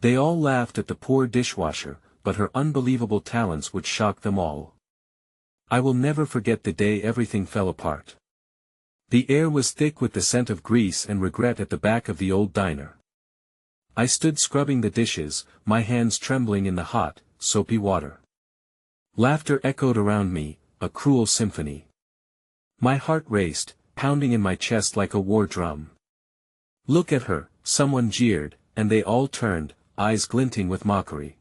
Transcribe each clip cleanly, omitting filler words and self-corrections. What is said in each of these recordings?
They all laughed at the poor dishwasher, but her unbelievable talents would shock them all. I will never forget the day everything fell apart. The air was thick with the scent of grease and regret at the back of the old diner. I stood scrubbing the dishes, my hands trembling in the hot, soapy water. Laughter echoed around me, a cruel symphony. My heart raced, pounding in my chest like a war drum. "Look at her," someone jeered, and they all turned, eyes glinting with mockery.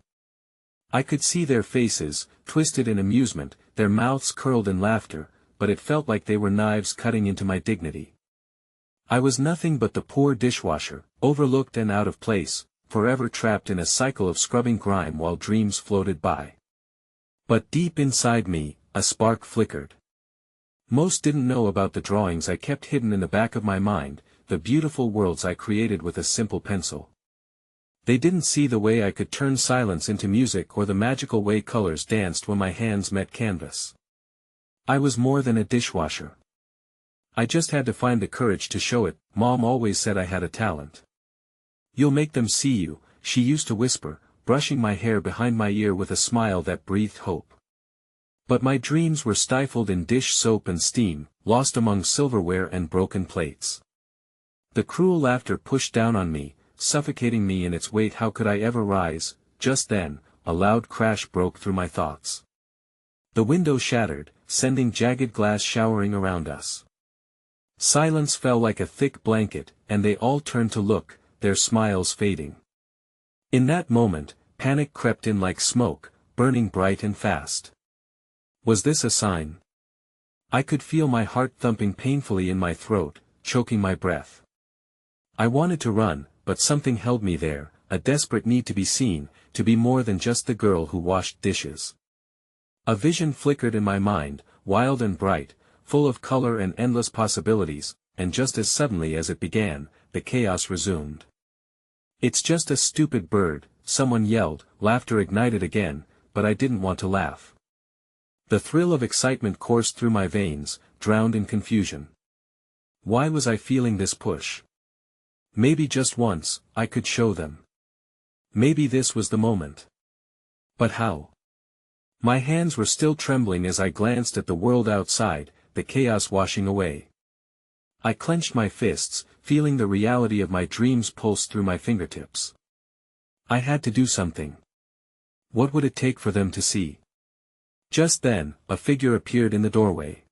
I could see their faces, twisted in amusement, their mouths curled in laughter, but it felt like they were knives cutting into my dignity. I was nothing but the poor dishwasher, overlooked and out of place, forever trapped in a cycle of scrubbing grime while dreams floated by. But deep inside me, a spark flickered. Most didn't know about the drawings I kept hidden in the back of my mind, the beautiful worlds I created with a simple pencil. They didn't see the way I could turn silence into music or the magical way colors danced when my hands met canvas. I was more than a dishwasher. I just had to find the courage to show it. Mom always said I had a talent. "You'll make them see you," she used to whisper, brushing my hair behind my ear with a smile that breathed hope. But my dreams were stifled in dish soap and steam, lost among silverware and broken plates. The cruel laughter pushed down on me, suffocating me in its weight. How could I ever rise? Just then, a loud crash broke through my thoughts. The window shattered, sending jagged glass showering around us. Silence fell like a thick blanket, and they all turned to look, their smiles fading. In that moment, panic crept in like smoke, burning bright and fast. Was this a sign? I could feel my heart thumping painfully in my throat, choking my breath. I wanted to run, but something held me there, a desperate need to be seen, to be more than just the girl who washed dishes. A vision flickered in my mind, wild and bright, full of color and endless possibilities, and just as suddenly as it began, the chaos resumed. "It's just a stupid bird," someone yelled, laughter ignited again, but I didn't want to laugh. The thrill of excitement coursed through my veins, drowned in confusion. Why was I feeling this push? Maybe just once, I could show them. Maybe this was the moment. But how? My hands were still trembling as I glanced at the world outside, the chaos washing away. I clenched my fists, feeling the reality of my dreams pulse through my fingertips. I had to do something. What would it take for them to see? Just then, a figure appeared in the doorway.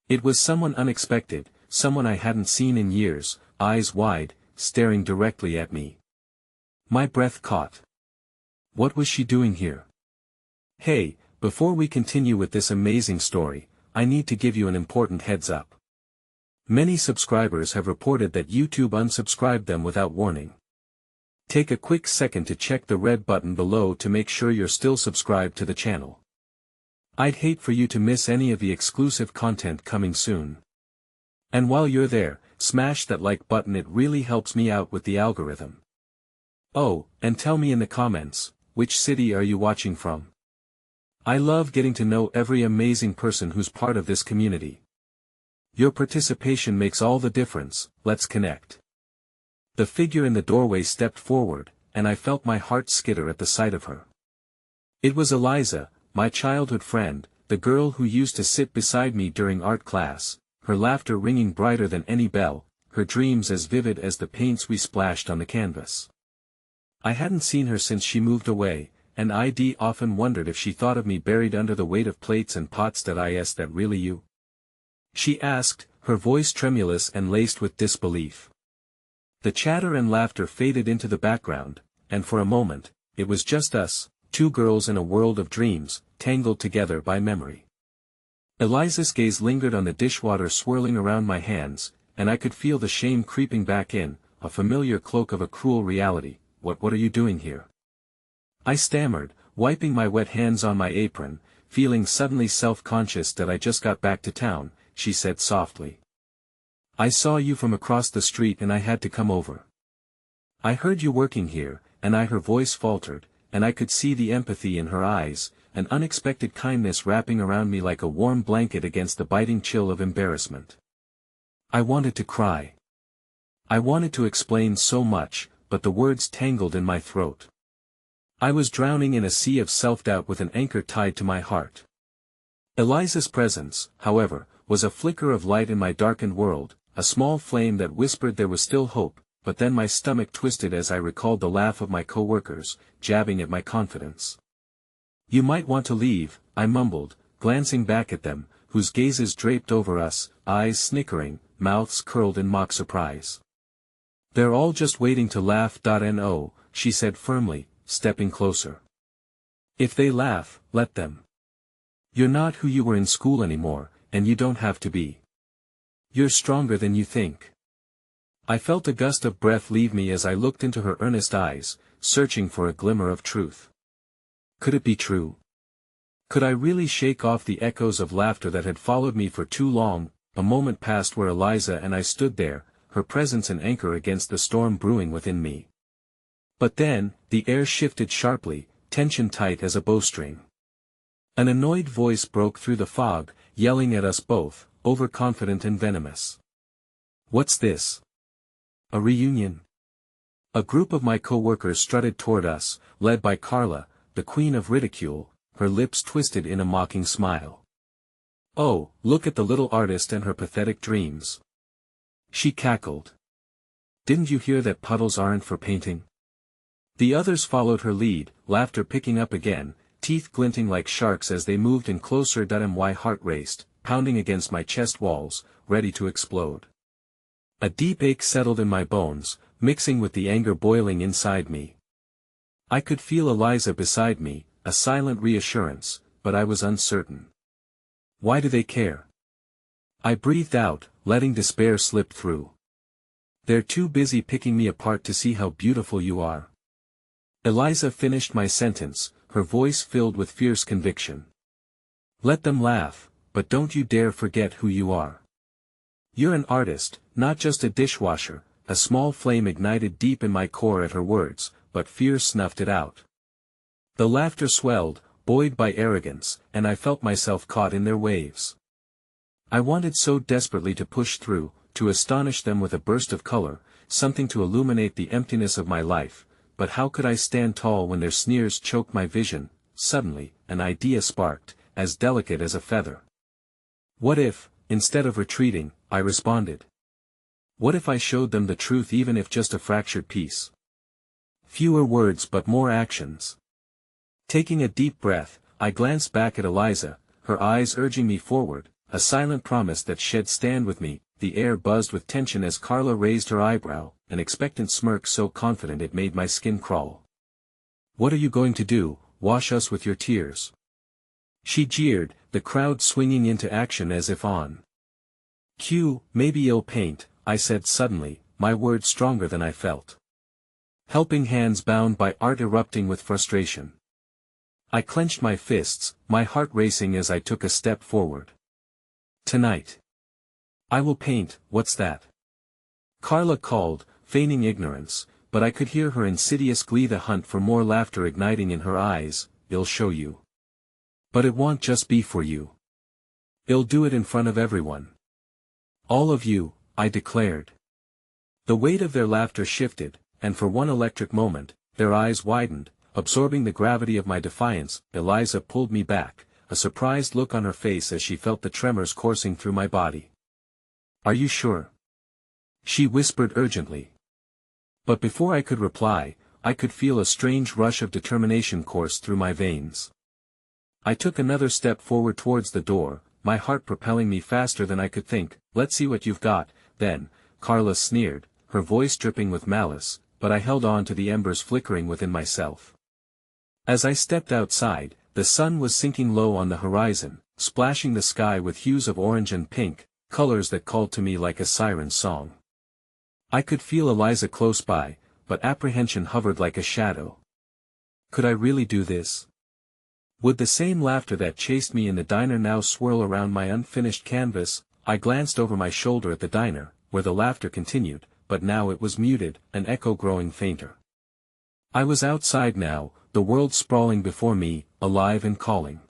It was someone unexpected, someone I hadn't seen in years, eyes wide, staring directly at me. My breath caught. What was she doing here? Hey, before we continue with this amazing story, I need to give you an important heads up. Many subscribers have reported that YouTube unsubscribed them without warning. Take a quick second to check the red button below to make sure you're still subscribed to the channel. I'd hate for you to miss any of the exclusive content coming soon. And while you're there, smash that like button, it really helps me out with the algorithm. Oh, and tell me in the comments, which city are you watching from? I love getting to know every amazing person who's part of this community. Your participation makes all the difference. Let's connect. The figure in the doorway stepped forward, and I felt my heart skitter at the sight of her. It was Eliza, my childhood friend, the girl who used to sit beside me during art class, her laughter ringing brighter than any bell, her dreams as vivid as the paints we splashed on the canvas. I hadn't seen her since she moved away, and I'd often wondered if she thought of me buried under the weight of plates and pots. Is that really you? She asked, her voice tremulous and laced with disbelief. The chatter and laughter faded into the background, and for a moment, it was just us, two girls in a world of dreams, tangled together by memory. Eliza's gaze lingered on the dishwater swirling around my hands, and I could feel the shame creeping back in, a familiar cloak of a cruel reality. What are you doing here? I stammered, wiping my wet hands on my apron, feeling suddenly self-conscious that I just got back to town. She said softly. "I saw you from across the street and I had to come over. I heard you working here," and her voice faltered, and I could see the empathy in her eyes, an unexpected kindness wrapping around me like a warm blanket against the biting chill of embarrassment. I wanted to cry. I wanted to explain so much, but the words tangled in my throat. I was drowning in a sea of self-doubt with an anchor tied to my heart. Eliza's presence, however, was a flicker of light in my darkened world, a small flame that whispered there was still hope, but then my stomach twisted as I recalled the laugh of my co-workers, jabbing at my confidence. "You might want to leave," I mumbled, glancing back at them, whose gazes draped over us, eyes snickering, mouths curled in mock surprise. "They're all just waiting to laugh. No," she said firmly, stepping closer. "If they laugh, let them. You're not who you were in school anymore, and you don't have to be. You're stronger than you think." I felt a gust of breath leave me as I looked into her earnest eyes, searching for a glimmer of truth. Could it be true? Could I really shake off the echoes of laughter that had followed me for too long? A moment passed where Eliza and I stood there, her presence an anchor against the storm brewing within me. But then, the air shifted sharply, tension tight as a bowstring. An annoyed voice broke through the fog, yelling at us both, overconfident and venomous. "What's this? A reunion?" A group of my co-workers strutted toward us, led by Carla, the queen of ridicule, her lips twisted in a mocking smile. "Oh, look at the little artist and her pathetic dreams," she cackled. "Didn't you hear that puddles aren't for painting?" The others followed her lead, laughter picking up again, teeth glinting like sharks as they moved in closer. My heart raced, pounding against my chest walls, ready to explode. A deep ache settled in my bones, mixing with the anger boiling inside me. I could feel Eliza beside me, a silent reassurance, but I was uncertain. Why do they care? I breathed out, letting despair slip through. They're too busy picking me apart to see how beautiful you are. Eliza finished my sentence, her voice filled with fierce conviction. Let them laugh, but don't you dare forget who you are. You're an artist, not just a dishwasher. A small flame ignited deep in my core at her words, but fear snuffed it out. The laughter swelled, buoyed by arrogance, and I felt myself caught in their waves. I wanted so desperately to push through, to astonish them with a burst of color, something to illuminate the emptiness of my life, but how could I stand tall when their sneers choked my vision? Suddenly, an idea sparked, as delicate as a feather. What if, instead of retreating, I responded? What if I showed them the truth, even if just a fractured piece? Fewer words but more actions. Taking a deep breath, I glanced back at Eliza, her eyes urging me forward, a silent promise that she'd stand with me. The air buzzed with tension as Carla raised her eyebrow, an expectant smirk so confident it made my skin crawl. What are you going to do, wash us with your tears? She jeered, the crowd swinging into action as if on cue. Maybe you'll paint, I said suddenly, my words stronger than I felt. Helping hands bound by art erupting with frustration. I clenched my fists, my heart racing as I took a step forward. Tonight. I will paint. What's that? Carla called, feigning ignorance, but I could hear her insidious glee, the hunt for more laughter igniting in her eyes. I'll show you. But it won't just be for you. I'll do it in front of everyone. All of you, I declared. The weight of their laughter shifted, and for one electric moment, their eyes widened, absorbing the gravity of my defiance. Eliza pulled me back, a surprised look on her face as she felt the tremors coursing through my body. Are you sure? She whispered urgently. But before I could reply, I could feel a strange rush of determination course through my veins. I took another step forward towards the door, my heart propelling me faster than I could think. Let's see what you've got, then, Carla sneered, her voice dripping with malice, but I held on to the embers flickering within myself. As I stepped outside, the sun was sinking low on the horizon, splashing the sky with hues of orange and pink, colors that called to me like a siren's song. I could feel Eliza close by, but apprehension hovered like a shadow. Could I really do this? Would the same laughter that chased me in the diner now swirl around my unfinished canvas? I glanced over my shoulder at the diner, where the laughter continued, but now it was muted, an echo growing fainter. I was outside now, the world sprawling before me, alive and calling.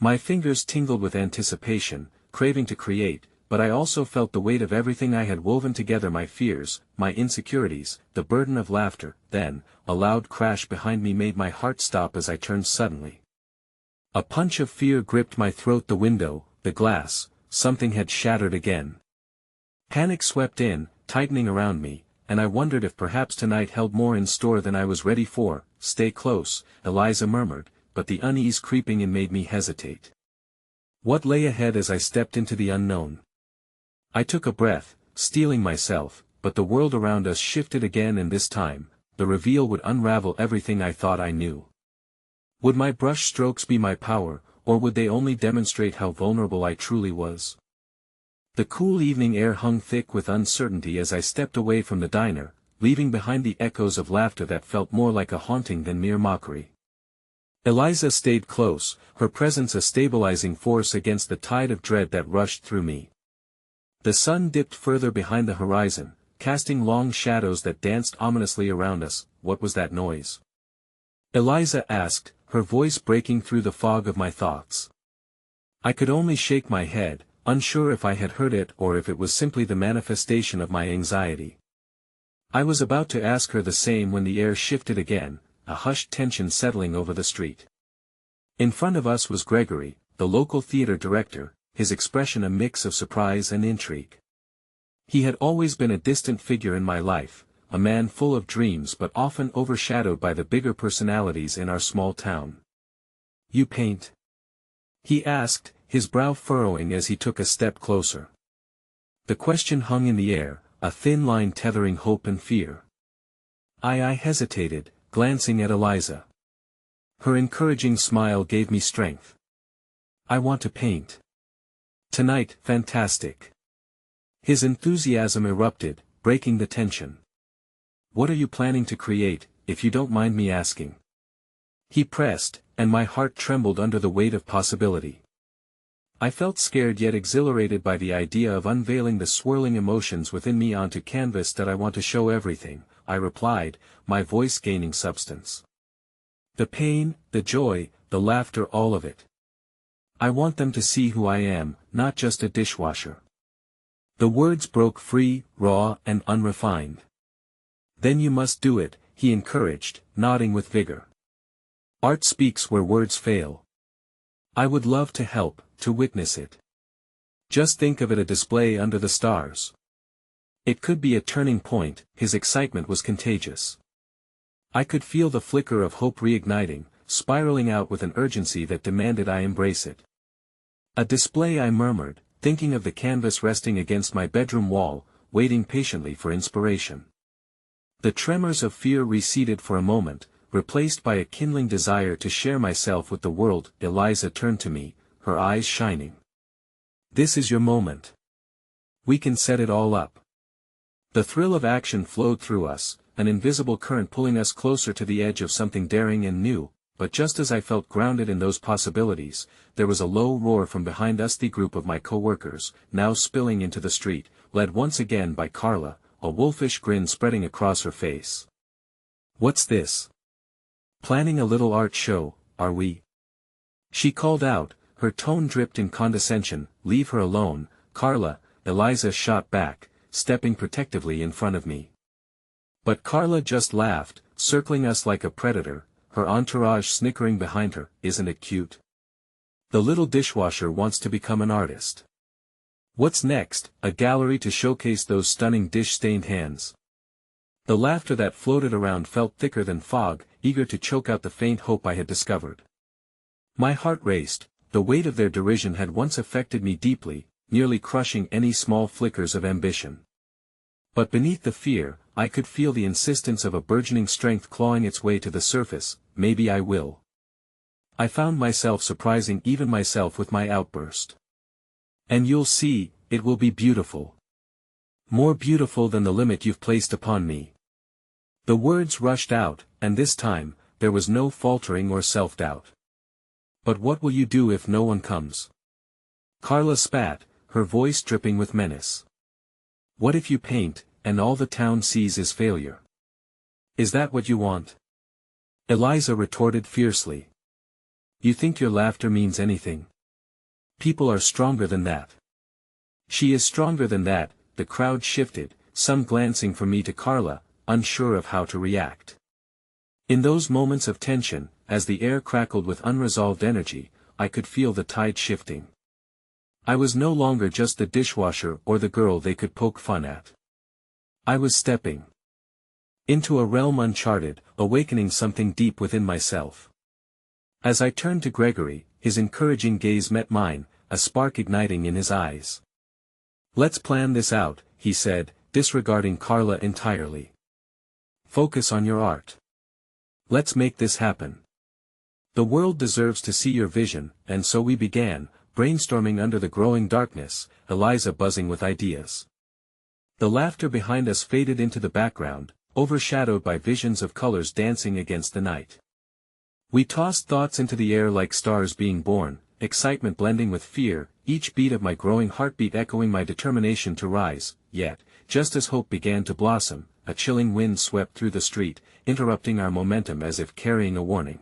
My fingers tingled with anticipation, craving to create, but I also felt the weight of everything I had woven together, my fears, my insecurities, the burden of laughter. Then, a loud crash behind me made my heart stop as I turned suddenly. A punch of fear gripped my throat. The window, the glass, something had shattered again. Panic swept in, tightening around me, and I wondered if perhaps tonight held more in store than I was ready for. "Stay close," Eliza murmured, but the unease creeping in made me hesitate. What lay ahead as I stepped into the unknown? I took a breath, steeling myself, but the world around us shifted again, and this time, the reveal would unravel everything I thought I knew. Would my brush strokes be my power, or would they only demonstrate how vulnerable I truly was? The cool evening air hung thick with uncertainty as I stepped away from the diner, leaving behind the echoes of laughter that felt more like a haunting than mere mockery. Eliza stayed close, her presence a stabilizing force against the tide of dread that rushed through me. The sun dipped further behind the horizon, casting long shadows that danced ominously around us. "What was that noise?" Eliza asked, her voice breaking through the fog of my thoughts. I could only shake my head, unsure if I had heard it or if it was simply the manifestation of my anxiety. I was about to ask her the same when the air shifted again, a hushed tension settling over the street. In front of us was Gregory, the local theater director, his expression a mix of surprise and intrigue. He had always been a distant figure in my life, a man full of dreams but often overshadowed by the bigger personalities in our small town. "You paint?" he asked, his brow furrowing as he took a step closer. The question hung in the air, a thin line tethering hope and fear. I hesitated, glancing at Eliza. Her encouraging smile gave me strength. "I want to paint. Tonight." "Fantastic." His enthusiasm erupted, breaking the tension. "What are you planning to create, if you don't mind me asking?" he pressed, and my heart trembled under the weight of possibility. I felt scared yet exhilarated by the idea of unveiling the swirling emotions within me onto canvas. "That I want to show everything," I replied, my voice gaining substance. "The pain, the joy, the laughter, all of it. I want them to see who I am, not just a dishwasher." The words broke free, raw, and unrefined. "Then you must do it," he encouraged, nodding with vigor. "Art speaks where words fail. I would love to help, to witness it. Just think of it, a display under the stars. It could be a turning point." His excitement was contagious. I could feel the flicker of hope reigniting, spiraling out with an urgency that demanded I embrace it. "A display," I murmured, thinking of the canvas resting against my bedroom wall, waiting patiently for inspiration. The tremors of fear receded for a moment, replaced by a kindling desire to share myself with the world. Eliza turned to me, her eyes shining. "This is your moment. We can set it all up." The thrill of action flowed through us, an invisible current pulling us closer to the edge of something daring and new, but just as I felt grounded in those possibilities, there was a low roar from behind us. The group of my co-workers, now spilling into the street, led once again by Carla, a wolfish grin spreading across her face. "What's this? Planning a little art show, are we?" she called out, her tone dripped in condescension. "Leave her alone, Carla," Eliza shot back, stepping protectively in front of me. But Carla just laughed, circling us like a predator, her entourage snickering behind her. "Isn't it cute? The little dishwasher wants to become an artist. What's next, a gallery to showcase those stunning dish-stained hands?" The laughter that floated around felt thicker than fog, eager to choke out the faint hope I had discovered. My heart raced. The weight of their derision had once affected me deeply, nearly crushing any small flickers of ambition. But beneath the fear, I could feel the insistence of a burgeoning strength clawing its way to the surface. "Maybe I will." I found myself surprising even myself with my outburst. "And you'll see, it will be beautiful. More beautiful than the limit you've placed upon me." The words rushed out, and this time, there was no faltering or self-doubt. "But what will you do if no one comes?" Carla spat, her voice dripping with menace. "What if you paint, and all the town sees is failure? Is that what you want?" Eliza retorted fiercely. "You think your laughter means anything? People are stronger than that. She is stronger than that. The crowd shifted, some glancing from me to Carla, unsure of how to react. In those moments of tension, as the air crackled with unresolved energy, I could feel the tide shifting. I was no longer just the dishwasher or the girl they could poke fun at. I was stepping into a realm uncharted, awakening something deep within myself. As I turned to Gregory, his encouraging gaze met mine, a spark igniting in his eyes. "Let's plan this out," he said, disregarding Carla entirely. "Focus on your art. Let's make this happen. The world deserves to see your vision," and so we began, brainstorming under the growing darkness, Eliza buzzing with ideas. The laughter behind us faded into the background, overshadowed by visions of colors dancing against the night. We tossed thoughts into the air like stars being born, excitement blending with fear, each beat of my growing heartbeat echoing my determination to rise. Yet, just as hope began to blossom, a chilling wind swept through the street, interrupting our momentum as if carrying a warning.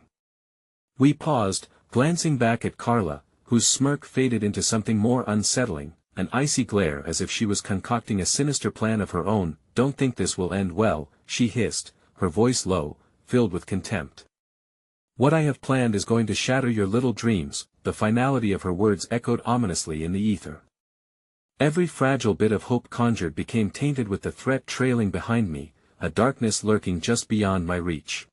We paused, glancing back at Carla, whose smirk faded into something more unsettling, an icy glare as if she was concocting a sinister plan of her own. "Don't think this will end well," she hissed, her voice low, filled with contempt. "What I have planned is going to shatter your little dreams." The finality of her words echoed ominously in the ether. Every fragile bit of hope conjured became tainted with the threat trailing behind me, a darkness lurking just beyond my reach.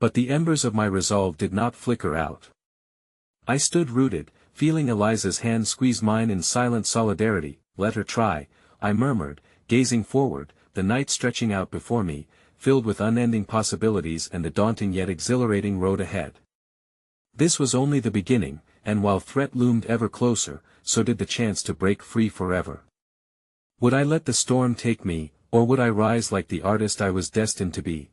But the embers of my resolve did not flicker out. I stood rooted, feeling Eliza's hand squeeze mine in silent solidarity. "Let her try," I murmured, gazing forward, the night stretching out before me, filled with unending possibilities and the daunting yet exhilarating road ahead. This was only the beginning, and while threat loomed ever closer, so did the chance to break free forever. Would I let the storm take me, or would I rise like the artist I was destined to be?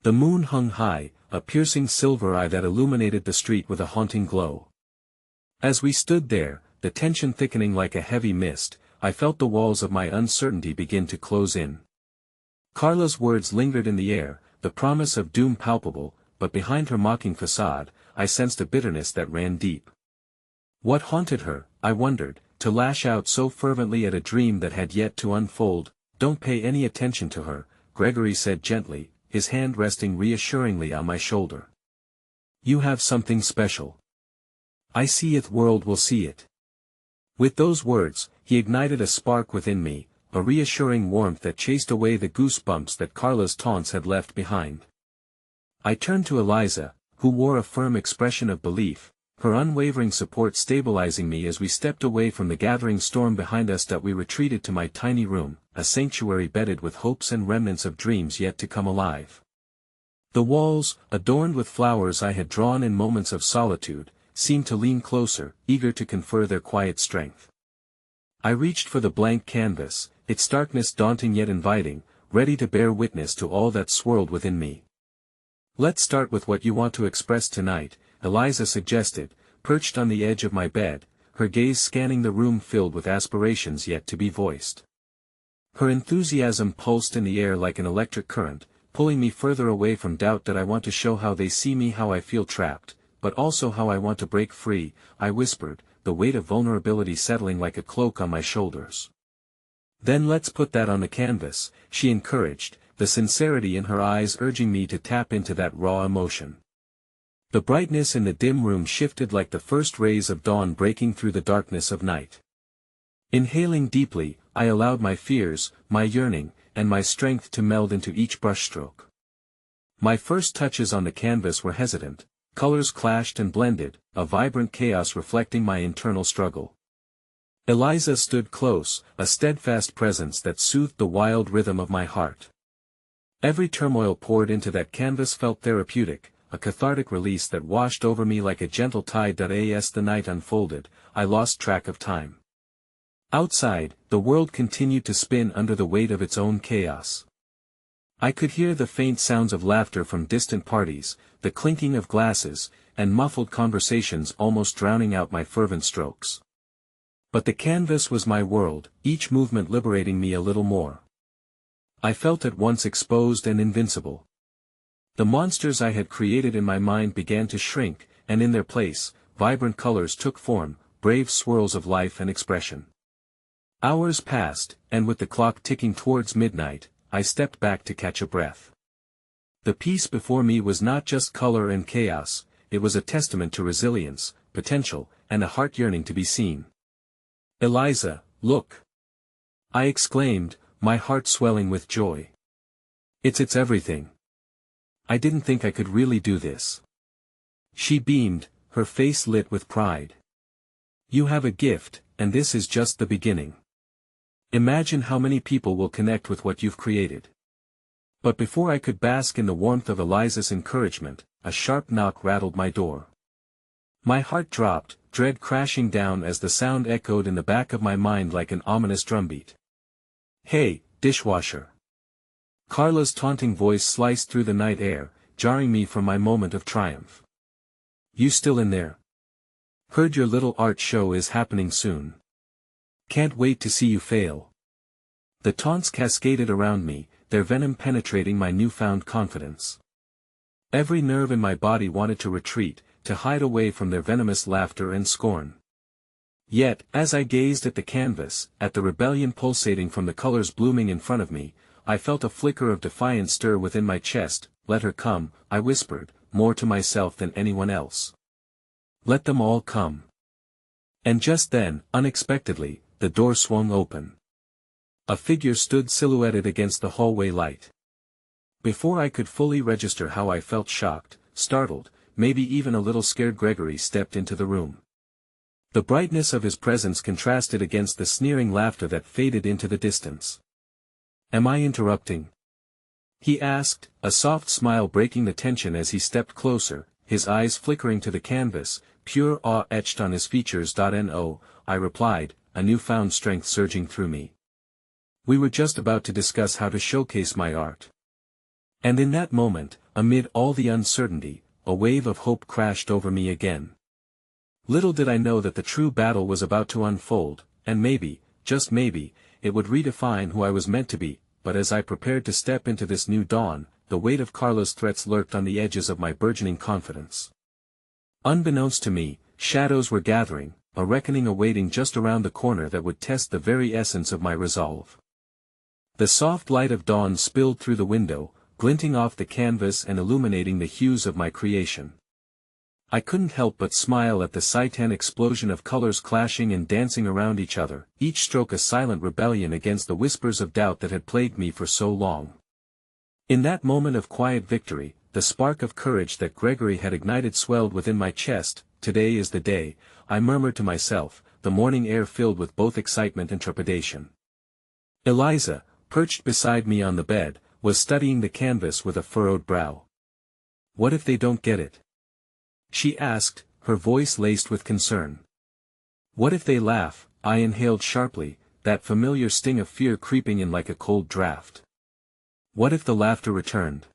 The moon hung high, a piercing silver eye that illuminated the street with a haunting glow. As we stood there, the tension thickening like a heavy mist, I felt the walls of my uncertainty begin to close in. Carla's words lingered in the air, the promise of doom palpable, but behind her mocking facade, I sensed a bitterness that ran deep. What haunted her, I wondered, to lash out so fervently at a dream that had yet to unfold? "Don't pay any attention to her," Gregory said gently, his hand resting reassuringly on my shoulder. "You have something special. I see it, world will see it." With those words, he ignited a spark within me, a reassuring warmth that chased away the goosebumps that Carla's taunts had left behind. I turned to Eliza, who wore a firm expression of belief, her unwavering support stabilizing me as we stepped away from the gathering storm behind us. That we retreated to my tiny room, a sanctuary bedded with hopes and remnants of dreams yet to come alive. The walls, adorned with flowers I had drawn in moments of solitude, seemed to lean closer, eager to confer their quiet strength. I reached for the blank canvas, its darkness daunting yet inviting, ready to bear witness to all that swirled within me. "Let's start with what you want to express tonight," Eliza suggested, perched on the edge of my bed, her gaze scanning the room filled with aspirations yet to be voiced. Her enthusiasm pulsed in the air like an electric current, pulling me further away from doubt. "That I want to show how they see me, how I feel trapped, but also how I want to break free," I whispered, the weight of vulnerability settling like a cloak on my shoulders. "Then let's put that on the canvas," she encouraged, the sincerity in her eyes urging me to tap into that raw emotion. The brightness in the dim room shifted like the first rays of dawn breaking through the darkness of night. Inhaling deeply, I allowed my fears, my yearning, and my strength to meld into each brushstroke. My first touches on the canvas were hesitant, colors clashed and blended, a vibrant chaos reflecting my internal struggle. Eliza stood close, a steadfast presence that soothed the wild rhythm of my heart. Every turmoil poured into that canvas felt therapeutic, a cathartic release that washed over me like a gentle tide. As the night unfolded, I lost track of time. Outside, the world continued to spin under the weight of its own chaos. I could hear the faint sounds of laughter from distant parties, the clinking of glasses, and muffled conversations almost drowning out my fervent strokes. But the canvas was my world, each movement liberating me a little more. I felt at once exposed and invincible. The monsters I had created in my mind began to shrink, and in their place, vibrant colors took form, brave swirls of life and expression. Hours passed, and with the clock ticking towards midnight, I stepped back to catch a breath. The piece before me was not just color and chaos, it was a testament to resilience, potential, and a heart yearning to be seen. "Eliza, look!" I exclaimed, my heart swelling with joy. It's everything. I didn't think I could really do this." She beamed, her face lit with pride. "You have a gift, and this is just the beginning. Imagine how many people will connect with what you've created." But before I could bask in the warmth of Eliza's encouragement, a sharp knock rattled my door. My heart dropped, dread crashing down as the sound echoed in the back of my mind like an ominous drumbeat. "Hey, dishwasher!" Carla's taunting voice sliced through the night air, jarring me from my moment of triumph. "You still in there? Heard your little art show is happening soon. Can't wait to see you fail." The taunts cascaded around me, their venom penetrating my newfound confidence. Every nerve in my body wanted to retreat, to hide away from their venomous laughter and scorn. Yet, as I gazed at the canvas, at the rebellion pulsating from the colors blooming in front of me, I felt a flicker of defiance stir within my chest. "Let her come," I whispered, more to myself than anyone else. "Let them all come." And just then, unexpectedly, the door swung open. A figure stood silhouetted against the hallway light. Before I could fully register how I felt, shocked, startled, maybe even a little scared, Gregory stepped into the room. The brightness of his presence contrasted against the sneering laughter that faded into the distance. "Am I interrupting?" he asked, a soft smile breaking the tension as he stepped closer, his eyes flickering to the canvas, pure awe etched on his features. "No," I replied, a newfound strength surging through me. "We were just about to discuss how to showcase my art." And in that moment, amid all the uncertainty, a wave of hope crashed over me again. Little did I know that the true battle was about to unfold, and maybe, just maybe, it would redefine who I was meant to be. But as I prepared to step into this new dawn, the weight of Carla's threats lurked on the edges of my burgeoning confidence. Unbeknownst to me, shadows were gathering, a reckoning awaiting just around the corner that would test the very essence of my resolve. The soft light of dawn spilled through the window, glinting off the canvas and illuminating the hues of my creation. I couldn't help but smile at the sight, an explosion of colors clashing and dancing around each other, each stroke a silent rebellion against the whispers of doubt that had plagued me for so long. In that moment of quiet victory, the spark of courage that Gregory had ignited swelled within my chest. "Today is the day," I murmured to myself, the morning air filled with both excitement and trepidation. Eliza, perched beside me on the bed, was studying the canvas with a furrowed brow. "What if they don't get it?" she asked, her voice laced with concern. "What if they laugh?" I inhaled sharply, that familiar sting of fear creeping in like a cold draft. What if the laughter returned?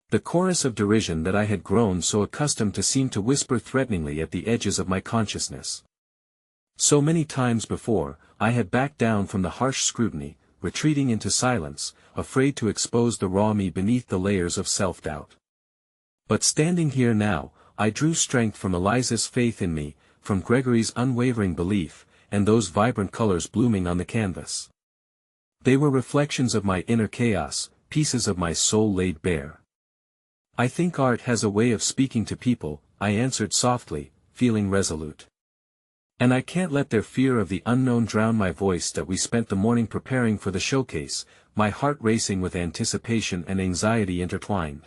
The chorus of derision that I had grown so accustomed to seemed to whisper threateningly at the edges of my consciousness. So many times before, I had backed down from the harsh scrutiny, retreating into silence, afraid to expose the raw me beneath the layers of self-doubt. But standing here now, I drew strength from Eliza's faith in me, from Gregory's unwavering belief, and those vibrant colors blooming on the canvas. They were reflections of my inner chaos, pieces of my soul laid bare. "I think art has a way of speaking to people," I answered softly, feeling resolute. "And I can't let their fear of the unknown drown my voice." That we spent the morning preparing for the showcase, my heart racing with anticipation and anxiety intertwined.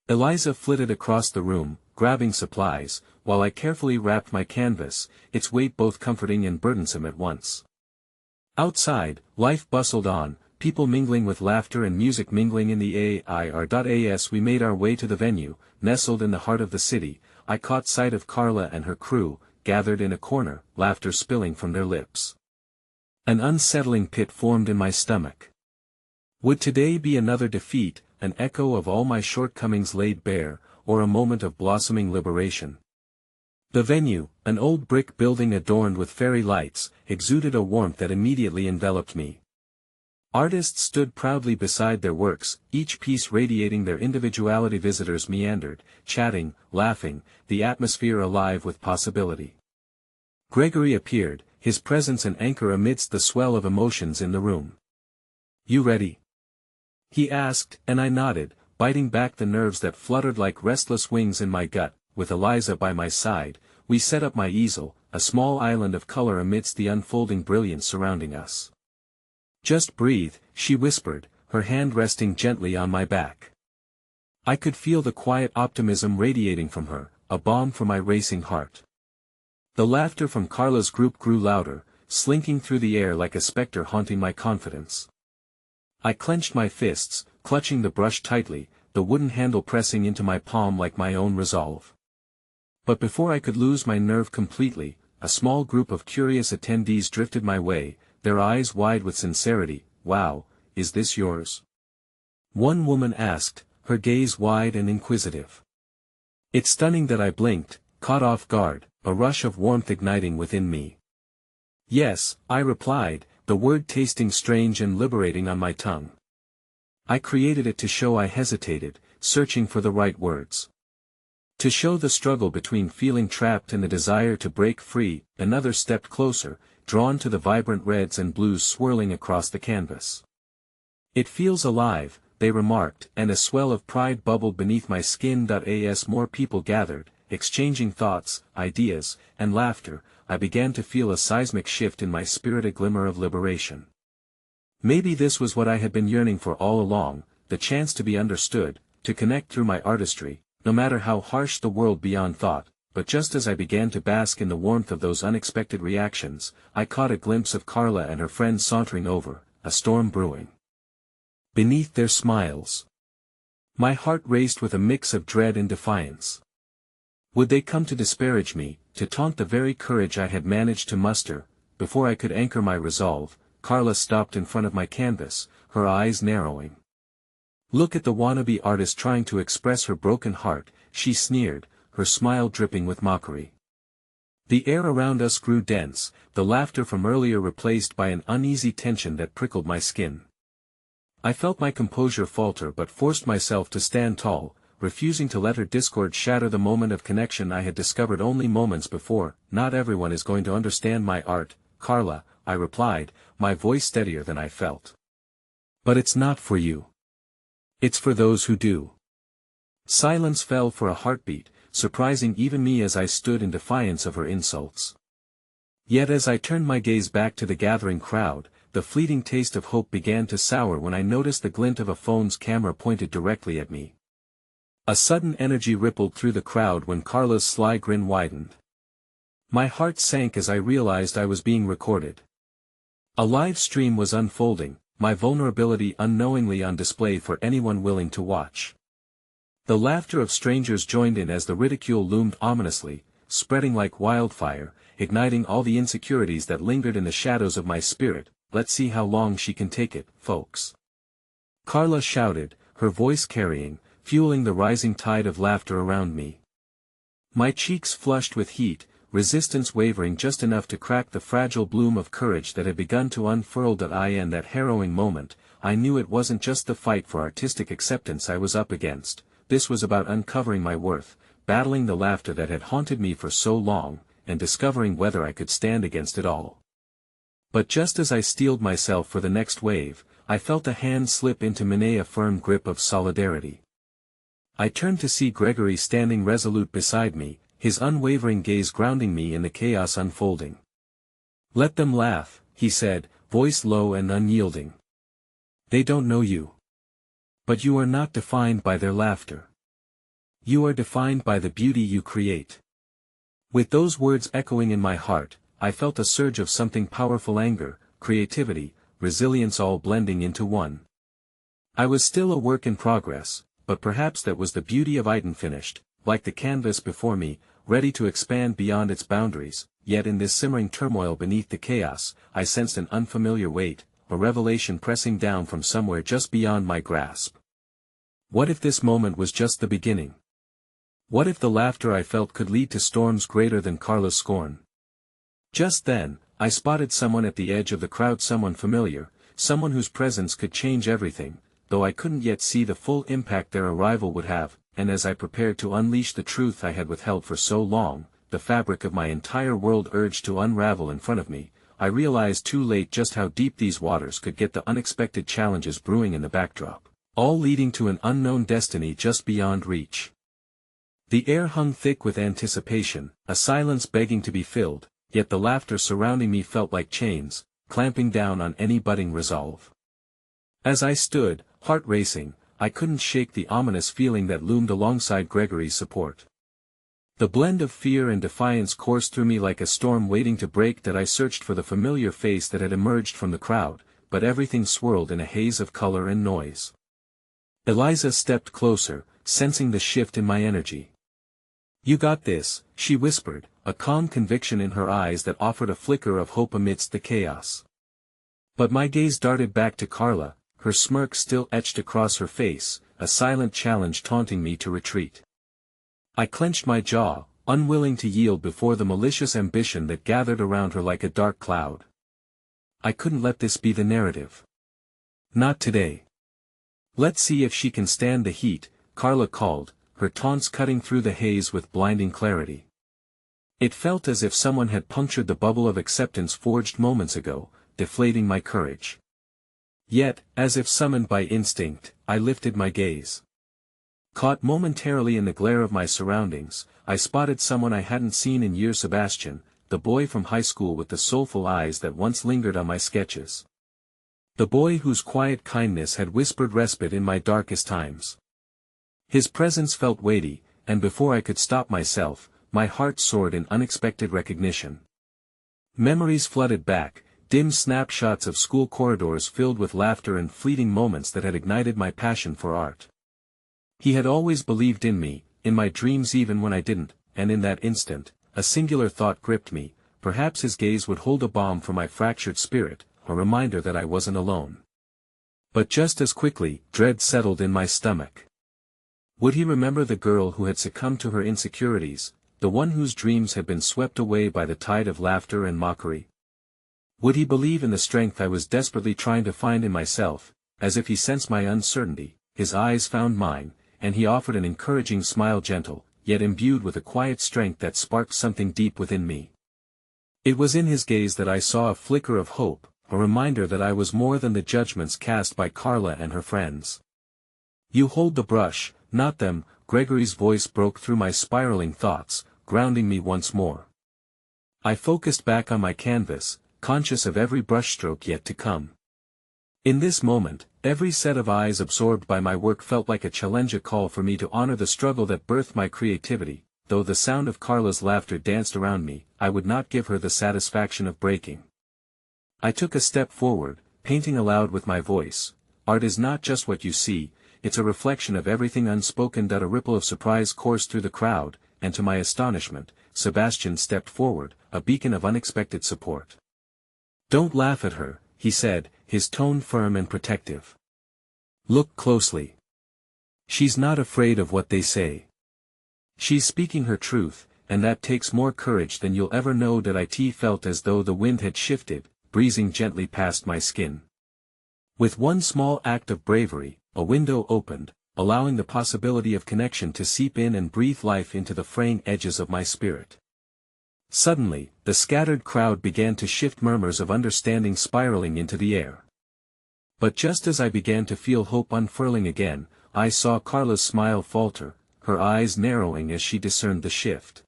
Eliza flitted across the room, grabbing supplies, while I carefully wrapped my canvas, its weight both comforting and burdensome at once. Outside, life bustled on, people mingling with laughter and music mingling in the air. As we made our way to the venue, nestled in the heart of the city, I caught sight of Carla and her crew, gathered in a corner, laughter spilling from their lips. An unsettling pit formed in my stomach. Would today be another defeat, an echo of all my shortcomings laid bare, or a moment of blossoming liberation? The venue, an old brick building adorned with fairy lights, exuded a warmth that immediately enveloped me. Artists stood proudly beside their works, each piece radiating their individuality. Visitors meandered, chatting, laughing, the atmosphere alive with possibility. Gregory appeared, his presence an anchor amidst the swell of emotions in the room. "You ready?" he asked, and I nodded, biting back the nerves that fluttered like restless wings in my gut. With Eliza by my side, we set up my easel, a small island of color amidst the unfolding brilliance surrounding us. "Just breathe," she whispered, her hand resting gently on my back. I could feel the quiet optimism radiating from her, a balm for my racing heart. The laughter from Carla's group grew louder, slinking through the air like a specter haunting my confidence. I clenched my fists, clutching the brush tightly, the wooden handle pressing into my palm like my own resolve. But before I could lose my nerve completely, a small group of curious attendees drifted my way, their eyes wide with sincerity. "Wow, is this yours?" one woman asked, her gaze wide and inquisitive. It's stunning that I blinked, caught off guard, a rush of warmth igniting within me. "Yes," I replied, the word tasting strange and liberating on my tongue. I created it to show I hesitated, searching for the right words. To show the struggle between feeling trapped and the desire to break free. Another stepped closer, drawn to the vibrant reds and blues swirling across the canvas. "It feels alive," they remarked, and a swell of pride bubbled beneath my skin. As more people gathered, exchanging thoughts, ideas, and laughter, I began to feel a seismic shift in my spirit, a glimmer of liberation. Maybe this was what I had been yearning for all along, the chance to be understood, to connect through my artistry, no matter how harsh the world beyond thought. But just as I began to bask in the warmth of those unexpected reactions, I caught a glimpse of Carla and her friend sauntering over, a storm brewing beneath their smiles. My heart raced with a mix of dread and defiance. Would they come to disparage me, to taunt the very courage I had managed to muster? Before I could anchor my resolve, Carla stopped in front of my canvas, her eyes narrowing. "Look at the wannabe artist trying to express her broken heart," she sneered, her smile dripping with mockery. The air around us grew dense, the laughter from earlier replaced by an uneasy tension that prickled my skin. I felt my composure falter but forced myself to stand tall, refusing to let her discord shatter the moment of connection I had discovered only moments before. "Not everyone is going to understand my art, Carla," I replied, my voice steadier than I felt. "But it's not for you. It's for those who do." Silence fell for a heartbeat, surprising even me as I stood in defiance of her insults. Yet as I turned my gaze back to the gathering crowd, the fleeting taste of hope began to sour when I noticed the glint of a phone's camera pointed directly at me. A sudden energy rippled through the crowd when Carla's sly grin widened. My heart sank as I realized I was being recorded. A live stream was unfolding, my vulnerability unknowingly on display for anyone willing to watch. The laughter of strangers joined in as the ridicule loomed ominously, spreading like wildfire, igniting all the insecurities that lingered in the shadows of my spirit. "Let's see how long she can take it, folks," Carla shouted, her voice carrying, fueling the rising tide of laughter around me. My cheeks flushed with heat, resistance wavering just enough to crack the fragile bloom of courage that had begun to unfurl. In that harrowing moment, I knew it wasn't just the fight for artistic acceptance I was up against. This was about uncovering my worth, battling the laughter that had haunted me for so long, and discovering whether I could stand against it all. But just as I steeled myself for the next wave, I felt a hand slip into mine, a firm grip of solidarity. I turned to see Gregory standing resolute beside me, his unwavering gaze grounding me in the chaos unfolding. "Let them laugh," he said, voice low and unyielding. "They don't know you. But you are not defined by their laughter. You are defined by the beauty you create." With those words echoing in my heart, I felt a surge of something powerful, anger, creativity, resilience all blending into one. I was still a work in progress, but perhaps that was the beauty of unfinished, like the canvas before me, ready to expand beyond its boundaries. Yet in this simmering turmoil beneath the chaos, I sensed an unfamiliar weight, a revelation pressing down from somewhere just beyond my grasp. What if this moment was just the beginning? What if the laughter I felt could lead to storms greater than Carla's scorn? Just then, I spotted someone at the edge of the crowd, someone familiar, someone whose presence could change everything, though I couldn't yet see the full impact their arrival would have. And as I prepared to unleash the truth I had withheld for so long, the fabric of my entire world urged to unravel in front of me. I realized too late just how deep these waters could get, the unexpected challenges brewing in the backdrop, all leading to an unknown destiny just beyond reach. The air hung thick with anticipation, a silence begging to be filled, yet the laughter surrounding me felt like chains, clamping down on any budding resolve. As I stood, heart racing, I couldn't shake the ominous feeling that loomed alongside Gregory's support. The blend of fear and defiance coursed through me like a storm waiting to break. That I searched for the familiar face that had emerged from the crowd, but everything swirled in a haze of color and noise. Eliza stepped closer, sensing the shift in my energy. "You got this," she whispered, a calm conviction in her eyes that offered a flicker of hope amidst the chaos. But my gaze darted back to Carla, her smirk still etched across her face, a silent challenge taunting me to retreat. I clenched my jaw, unwilling to yield before the malicious ambition that gathered around her like a dark cloud. I couldn't let this be the narrative. Not today. "Let's see if she can stand the heat," Carla called, her taunts cutting through the haze with blinding clarity. It felt as if someone had punctured the bubble of acceptance forged moments ago, deflating my courage. Yet, as if summoned by instinct, I lifted my gaze. Caught momentarily in the glare of my surroundings, I spotted someone I hadn't seen in years. Sebastian, the boy from high school with the soulful eyes that once lingered on my sketches. The boy whose quiet kindness had whispered respite in my darkest times. His presence felt weighty, and before I could stop myself, my heart soared in unexpected recognition. Memories flooded back, dim snapshots of school corridors filled with laughter and fleeting moments that had ignited my passion for art. He had always believed in me, in my dreams even when I didn't, and in that instant, a singular thought gripped me: perhaps his gaze would hold a balm for my fractured spirit, a reminder that I wasn't alone. But just as quickly, dread settled in my stomach. Would he remember the girl who had succumbed to her insecurities, the one whose dreams had been swept away by the tide of laughter and mockery? Would he believe in the strength I was desperately trying to find in myself? As if he sensed my uncertainty, his eyes found mine, and he offered an encouraging smile, gentle, yet imbued with a quiet strength that sparked something deep within me. It was in his gaze that I saw a flicker of hope, a reminder that I was more than the judgments cast by Carla and her friends. "You hold the brush, not them," Gregory's voice broke through my spiraling thoughts, grounding me once more. I focused back on my canvas, conscious of every brushstroke yet to come. In this moment, every set of eyes absorbed by my work felt like a challenge, a call for me to honor the struggle that birthed my creativity. Though the sound of Carla's laughter danced around me, I would not give her the satisfaction of breaking. I took a step forward, painting aloud with my voice: "Art is not just what you see, it's a reflection of everything unspoken." A ripple of surprise coursed through the crowd, and to my astonishment, Sebastian stepped forward, a beacon of unexpected support. "Don't laugh at her," he said, his tone firm and protective. "Look closely. She's not afraid of what they say. She's speaking her truth, and that takes more courage than you'll ever know." It felt as though the wind had shifted, breezing gently past my skin. With one small act of bravery, a window opened, allowing the possibility of connection to seep in and breathe life into the fraying edges of my spirit. Suddenly, the scattered crowd began to shift, murmurs of understanding spiraling into the air. But just as I began to feel hope unfurling again, I saw Carla's smile falter, her eyes narrowing as she discerned the shift.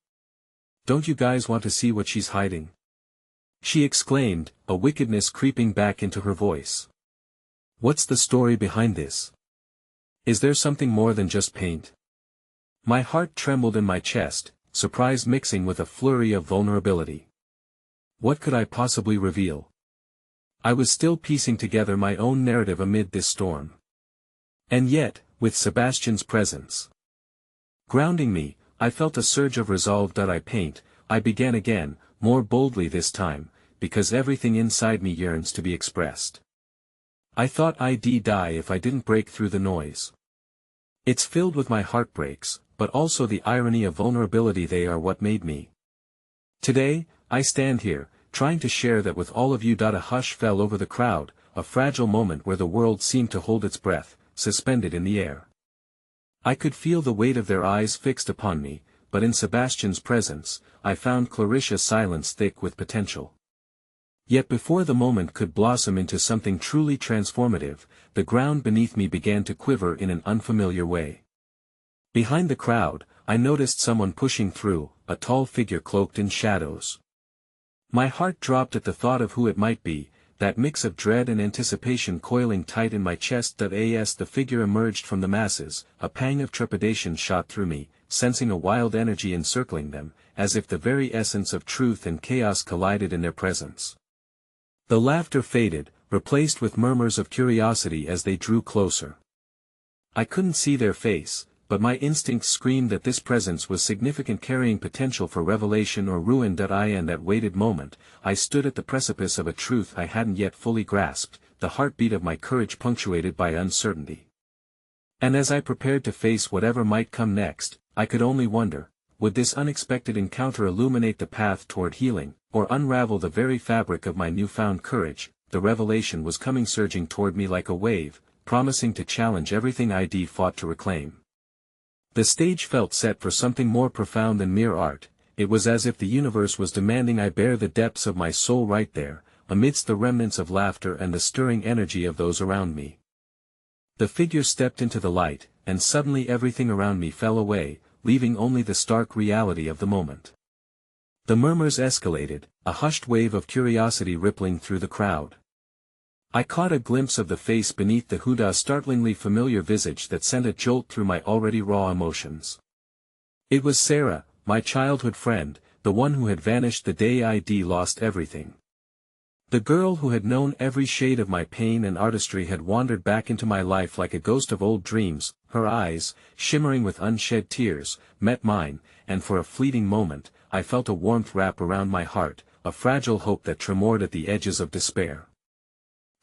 "Don't you guys want to see what she's hiding?" she exclaimed, a wickedness creeping back into her voice. "What's the story behind this? Is there something more than just paint?" My heart trembled in my chest, surprise mixing with a flurry of vulnerability. What could I possibly reveal? I was still piecing together my own narrative amid this storm. And yet, with Sebastian's presence grounding me, I felt a surge of resolve. I began again, more boldly this time, because everything inside me yearns to be expressed. I thought I'd die if I didn't break through the noise. It's filled with my heartbreaks, but also the irony of vulnerability. They are what made me. Today, I stand here, trying to share that with all of you. A hush fell over the crowd, a fragile moment where the world seemed to hold its breath, suspended in the air. I could feel the weight of their eyes fixed upon me, but in Sebastian's presence, I found Clarissa's silence thick with potential. Yet before the moment could blossom into something truly transformative, the ground beneath me began to quiver in an unfamiliar way. Behind the crowd, I noticed someone pushing through, a tall figure cloaked in shadows. My heart dropped at the thought of who it might be, that mix of dread and anticipation coiling tight in my chest. As the figure emerged from the masses, a pang of trepidation shot through me, sensing a wild energy encircling them, as if the very essence of truth and chaos collided in their presence. The laughter faded, replaced with murmurs of curiosity as they drew closer. I couldn't see their face, but my instincts screamed that this presence was significant, carrying potential for revelation or ruin. In that weighted moment, I stood at the precipice of a truth I hadn't yet fully grasped, the heartbeat of my courage punctuated by uncertainty. And as I prepared to face whatever might come next, I could only wonder, would this unexpected encounter illuminate the path toward healing, or unravel the very fabric of my newfound courage? The revelation was coming, surging toward me like a wave, promising to challenge everything I'd fought to reclaim. The stage felt set for something more profound than mere art. It was as if the universe was demanding I bare the depths of my soul right there, amidst the remnants of laughter and the stirring energy of those around me. The figure stepped into the light, and suddenly everything around me fell away, leaving only the stark reality of the moment. The murmurs escalated, a hushed wave of curiosity rippling through the crowd. I caught a glimpse of the face beneath the hood, a startlingly familiar visage that sent a jolt through my already raw emotions. It was Sarah, my childhood friend, the one who had vanished the day I'd lost everything. The girl who had known every shade of my pain and artistry had wandered back into my life like a ghost of old dreams. Her eyes, shimmering with unshed tears, met mine, and for a fleeting moment, I felt a warmth wrap around my heart, a fragile hope that tremored at the edges of despair.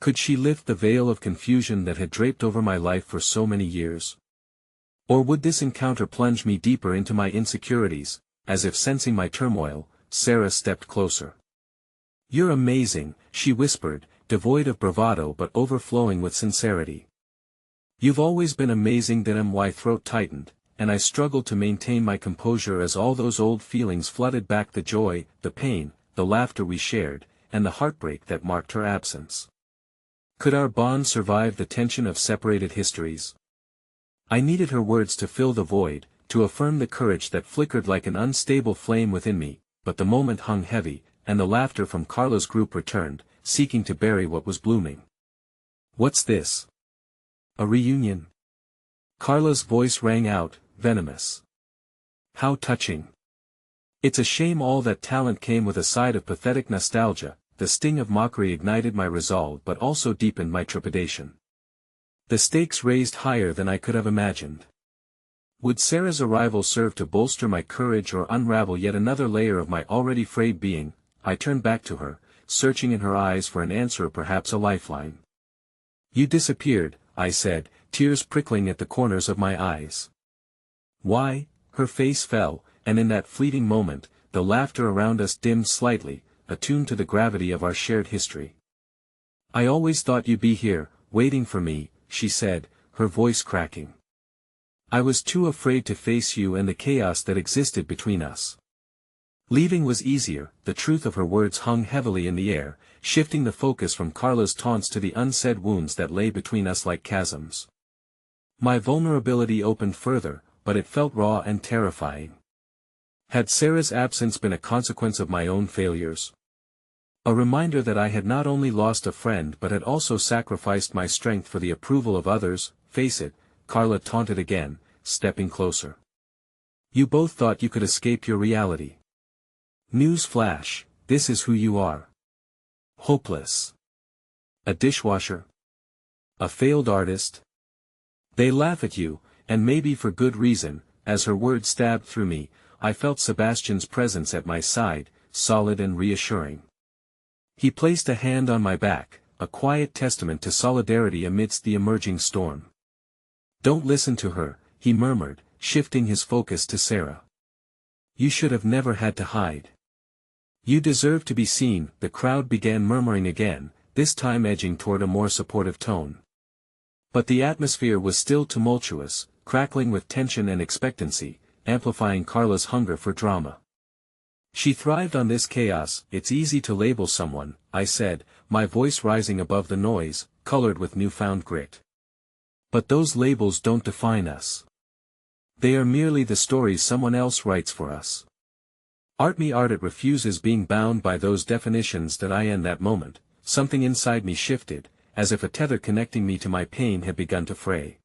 Could she lift the veil of confusion that had draped over my life for so many years? Or would this encounter plunge me deeper into my insecurities? As if sensing my turmoil, Sarah stepped closer. "You're amazing," she whispered, devoid of bravado but overflowing with sincerity. "You've always been amazing." My throat tightened, and I struggled to maintain my composure as all those old feelings flooded back: the joy, the pain, the laughter we shared, and the heartbreak that marked her absence. Could our bond survive the tension of separated histories? I needed her words to fill the void, to affirm the courage that flickered like an unstable flame within me, but the moment hung heavy, and the laughter from Carla's group returned, seeking to bury what was blooming. "What's this? A reunion?" Carla's voice rang out, venomous. "How touching. It's a shame all that talent came with a side of pathetic nostalgia." The sting of mockery ignited my resolve but also deepened my trepidation. The stakes raised higher than I could have imagined. Would Sarah's arrival serve to bolster my courage or unravel yet another layer of my already frayed being? I turned back to her, searching in her eyes for an answer or perhaps a lifeline. "You disappeared," I said, tears prickling at the corners of my eyes. "Why?" Her face fell, and in that fleeting moment, the laughter around us dimmed slightly, attuned to the gravity of our shared history. "I always thought you'd be here, waiting for me," she said, her voice cracking. "I was too afraid to face you and the chaos that existed between us." Leaving was easier. The truth of her words hung heavily in the air, shifting the focus from Carla's taunts to the unsaid wounds that lay between us like chasms. My vulnerability opened further, but it felt raw and terrifying. Had Sarah's absence been a consequence of my own failures? A reminder that I had not only lost a friend but had also sacrificed my strength for the approval of others? "Face it," Carla taunted again, stepping closer. "You both thought you could escape your reality. News flash, this is who you are. Hopeless. A dishwasher. A failed artist. They laugh at you, and maybe for good reason." As her words stabbed through me, I felt Sebastian's presence at my side, solid and reassuring. He placed a hand on my back, a quiet testament to solidarity amidst the emerging storm. "Don't listen to her," he murmured, shifting his focus to Sarah. "You should have never had to hide. You deserve to be seen." The crowd began murmuring again, this time edging toward a more supportive tone. But the atmosphere was still tumultuous, crackling with tension and expectancy, amplifying Carla's hunger for drama. She thrived on this chaos. It's easy to label someone, I said, my voice rising above the noise, colored with newfound grit. But those labels don't define us. They are merely the stories someone else writes for us. It refuses being bound by those definitions that I in that moment. Something inside me shifted, as if a tether connecting me to my pain had begun to fray.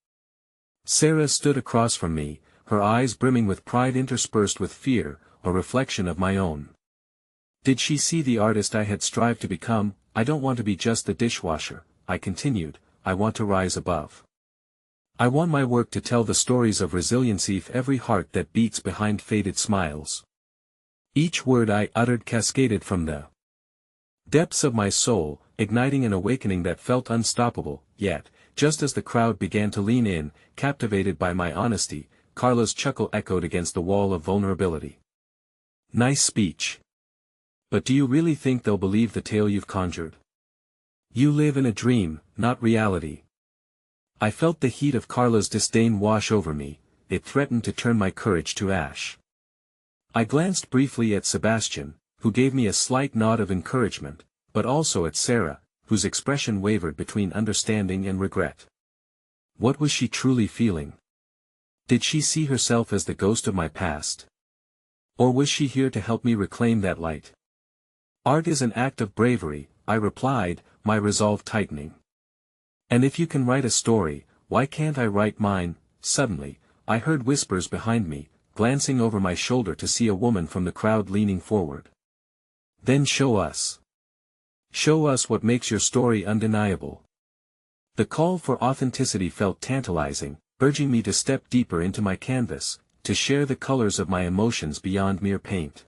Sarah stood across from me, her eyes brimming with pride interspersed with fear, a reflection of my own. Did she see the artist I had strived to become? I don't want to be just the dishwasher, I continued, I want to rise above. I want my work to tell the stories of resiliency for every heart that beats behind faded smiles. Each word I uttered cascaded from the depths of my soul, igniting an awakening that felt unstoppable, yet, just as the crowd began to lean in, captivated by my honesty, Carla's chuckle echoed against the wall of vulnerability. Nice speech. But do you really think they'll believe the tale you've conjured? You live in a dream, not reality. I felt the heat of Carla's disdain wash over me, it threatened to turn my courage to ash. I glanced briefly at Sebastian, who gave me a slight nod of encouragement, but also at Sarah, whose expression wavered between understanding and regret. What was she truly feeling? Did she see herself as the ghost of my past? Or was she here to help me reclaim that light? Art is an act of bravery, I replied, my resolve tightening. And if you can write a story, why can't I write mine? Suddenly, I heard whispers behind me, glancing over my shoulder to see a woman from the crowd leaning forward. Then show us. Show us what makes your story undeniable. The call for authenticity felt tantalizing, urging me to step deeper into my canvas, to share the colors of my emotions beyond mere paint.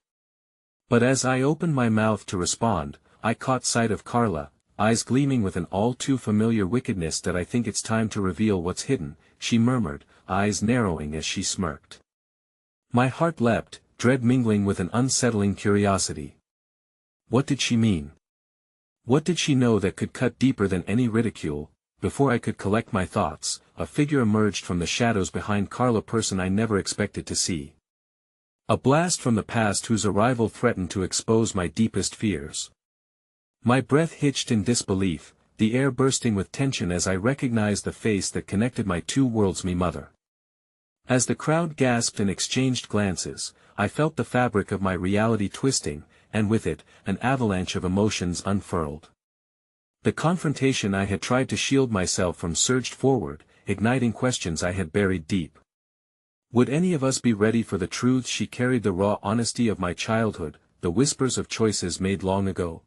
But as I opened my mouth to respond, I caught sight of Carla, eyes gleaming with an all-too-familiar wickedness. That I think it's time to reveal what's hidden, she murmured, eyes narrowing as she smirked. My heart leapt, dread mingling with an unsettling curiosity. What did she mean? What did she know that could cut deeper than any ridicule? Before I could collect my thoughts, a figure emerged from the shadows behind Carla, a person I never expected to see. A blast from the past whose arrival threatened to expose my deepest fears. My breath hitched in disbelief, the air bursting with tension as I recognized the face that connected my two worlds, me mother. As the crowd gasped and exchanged glances, I felt the fabric of my reality twisting, and with it, an avalanche of emotions unfurled. The confrontation I had tried to shield myself from surged forward, igniting questions I had buried deep. Would any of us be ready for the truth she carried, the raw honesty of my childhood, the whispers of choices made long ago?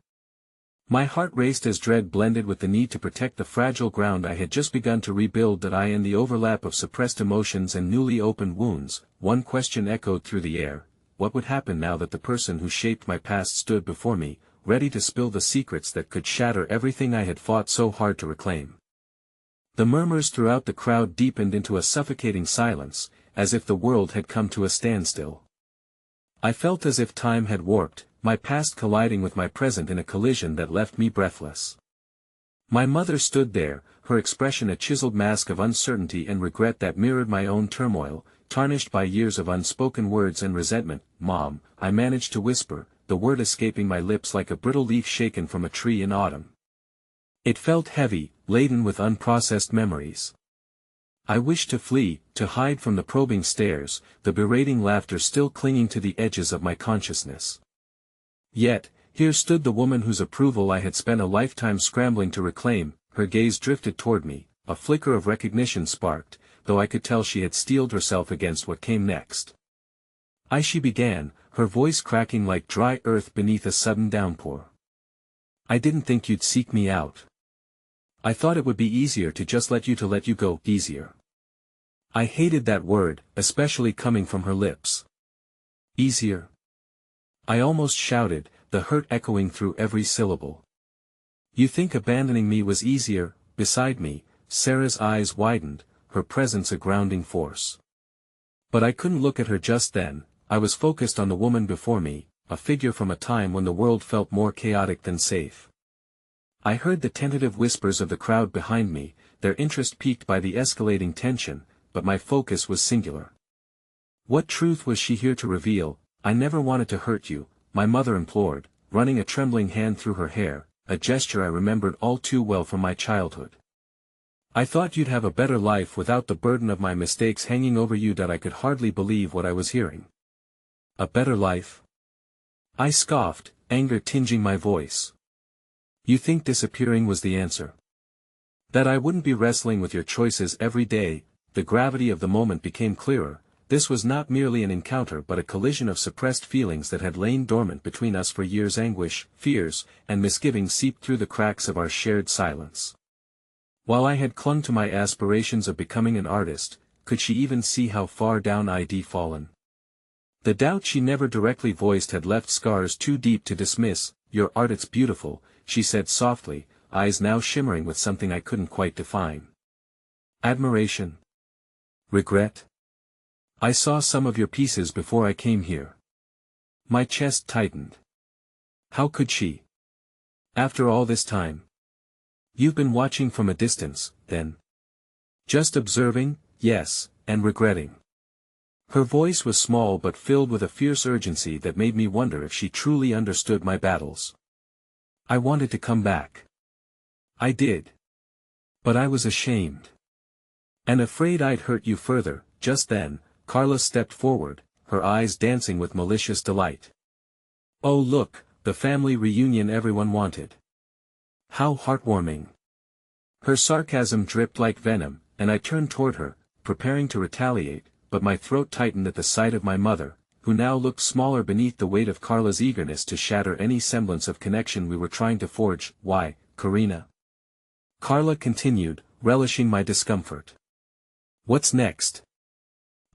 My heart raced as dread blended with the need to protect the fragile ground I had just begun to rebuild. That I, in the overlap of suppressed emotions and newly opened wounds, one question echoed through the air: what would happen now that the person who shaped my past stood before me, ready to spill the secrets that could shatter everything I had fought so hard to reclaim? The murmurs throughout the crowd deepened into a suffocating silence, as if the world had come to a standstill. I felt as if time had warped, my past colliding with my present in a collision that left me breathless. My mother stood there, her expression a chiseled mask of uncertainty and regret that mirrored my own turmoil, tarnished by years of unspoken words and resentment. "Mom," I managed to whisper, the word escaping my lips like a brittle leaf shaken from a tree in autumn. It felt heavy, laden with unprocessed memories. I wished to flee, to hide from the probing stares, the berating laughter still clinging to the edges of my consciousness. Yet, here stood the woman whose approval I had spent a lifetime scrambling to reclaim. Her gaze drifted toward me, a flicker of recognition sparked, though I could tell she had steeled herself against what came next. She began, her voice cracking like dry earth beneath a sudden downpour. "I didn't think you'd seek me out. I thought it would be easier to just let you go, easier." I hated that word, especially coming from her lips. Easier? I almost shouted, the hurt echoing through every syllable. "You think abandoning me was easier?" Beside me, Sarah's eyes widened, her presence a grounding force. But I couldn't look at her just then. I was focused on the woman before me, a figure from a time when the world felt more chaotic than safe. I heard the tentative whispers of the crowd behind me, their interest piqued by the escalating tension, but my focus was singular. What truth was she here to reveal? I never wanted to hurt you, my mother implored, running a trembling hand through her hair, a gesture I remembered all too well from my childhood. I thought you'd have a better life without the burden of my mistakes hanging over you. That I could hardly believe what I was hearing. A better life? I scoffed, anger tinging my voice. You think disappearing was the answer? That I wouldn't be wrestling with your choices every day? The gravity of the moment became clearer. This was not merely an encounter but a collision of suppressed feelings that had lain dormant between us for years. Anguish, fears, and misgivings seeped through the cracks of our shared silence. While I had clung to my aspirations of becoming an artist, could she even see how far down I'd fallen? The doubt she never directly voiced had left scars too deep to dismiss. Your art, it's beautiful, she said softly, eyes now shimmering with something I couldn't quite define. Admiration? Regret? I saw some of your pieces before I came here. My chest tightened. How could she? After all this time? You've been watching from a distance, then? Just observing, yes, and regretting. Her voice was small but filled with a fierce urgency that made me wonder if she truly understood my battles. I wanted to come back. I did. But I was ashamed. And afraid I'd hurt you further. Just then, Carla stepped forward, her eyes dancing with malicious delight. Oh look, the family reunion everyone wanted. How heartwarming. Her sarcasm dripped like venom, and I turned toward her, preparing to retaliate, but my throat tightened at the sight of my mother, who now looked smaller beneath the weight of Carla's eagerness to shatter any semblance of connection we were trying to forge. Why, Karina? Carla continued, relishing my discomfort. What's next?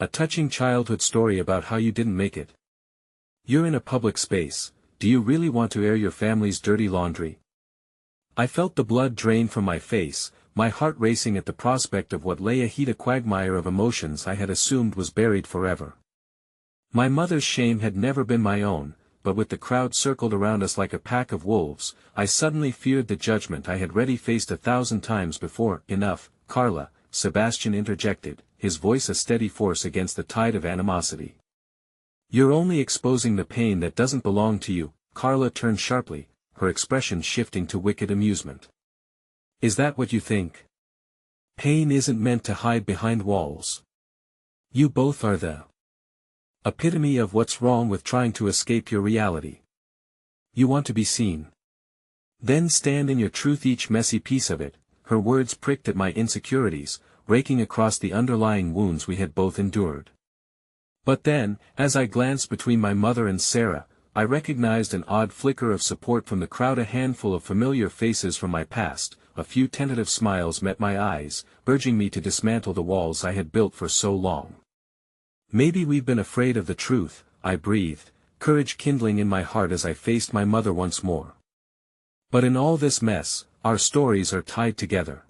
A touching childhood story about how you didn't make it. You're in a public space, do you really want to air your family's dirty laundry? I felt the blood drain from my face, my heart racing at the prospect of what lay ahead, a quagmire of emotions I had assumed was buried forever. My mother's shame had never been my own, but with the crowd circled around us like a pack of wolves, I suddenly feared the judgment I had already faced 1,000 times before. Enough, Carla, Sebastian interjected, his voice a steady force against the tide of animosity. You're only exposing the pain that doesn't belong to you. Carla turned sharply, her expression shifting to wicked amusement. Is that what you think? Pain isn't meant to hide behind walls. You both are the epitome of what's wrong with trying to escape your reality. You want to be seen. Then stand in your truth, each messy piece of it. Her words pricked at my insecurities, raking across the underlying wounds we had both endured. But then, as I glanced between my mother and Sarah, I recognized an odd flicker of support from the crowd, a handful of familiar faces from my past. A few tentative smiles met my eyes, urging me to dismantle the walls I had built for so long. Maybe we've been afraid of the truth, I breathed, courage kindling in my heart as I faced my mother once more. But in all this mess, our stories are tied together.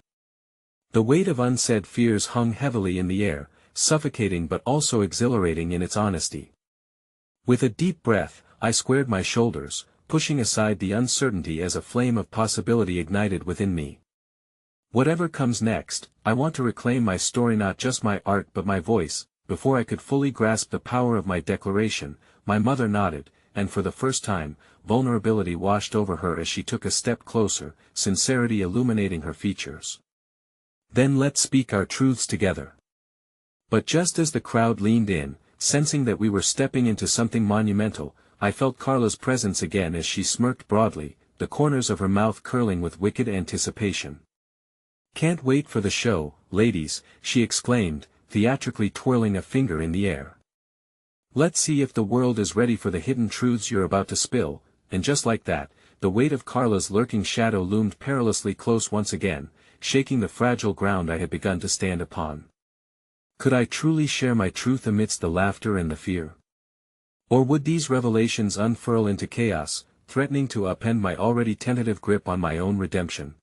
The weight of unsaid fears hung heavily in the air, suffocating but also exhilarating in its honesty. With a deep breath, I squared my shoulders, pushing aside the uncertainty as a flame of possibility ignited within me. Whatever comes next, I want to reclaim my story, not just my art but my voice. Before I could fully grasp the power of my declaration, my mother nodded, and for the first time, vulnerability washed over her as she took a step closer, sincerity illuminating her features. Then let's speak our truths together. But just as the crowd leaned in, sensing that we were stepping into something monumental, I felt Carla's presence again as she smirked broadly, the corners of her mouth curling with wicked anticipation. Can't wait for the show, ladies, she exclaimed, theatrically twirling a finger in the air. Let's see if the world is ready for the hidden truths you're about to spill. And just like that, the weight of Carla's lurking shadow loomed perilously close once again, shaking the fragile ground I had begun to stand upon. Could I truly share my truth amidst the laughter and the fear? Or would these revelations unfurl into chaos, threatening to upend my already tentative grip on my own redemption?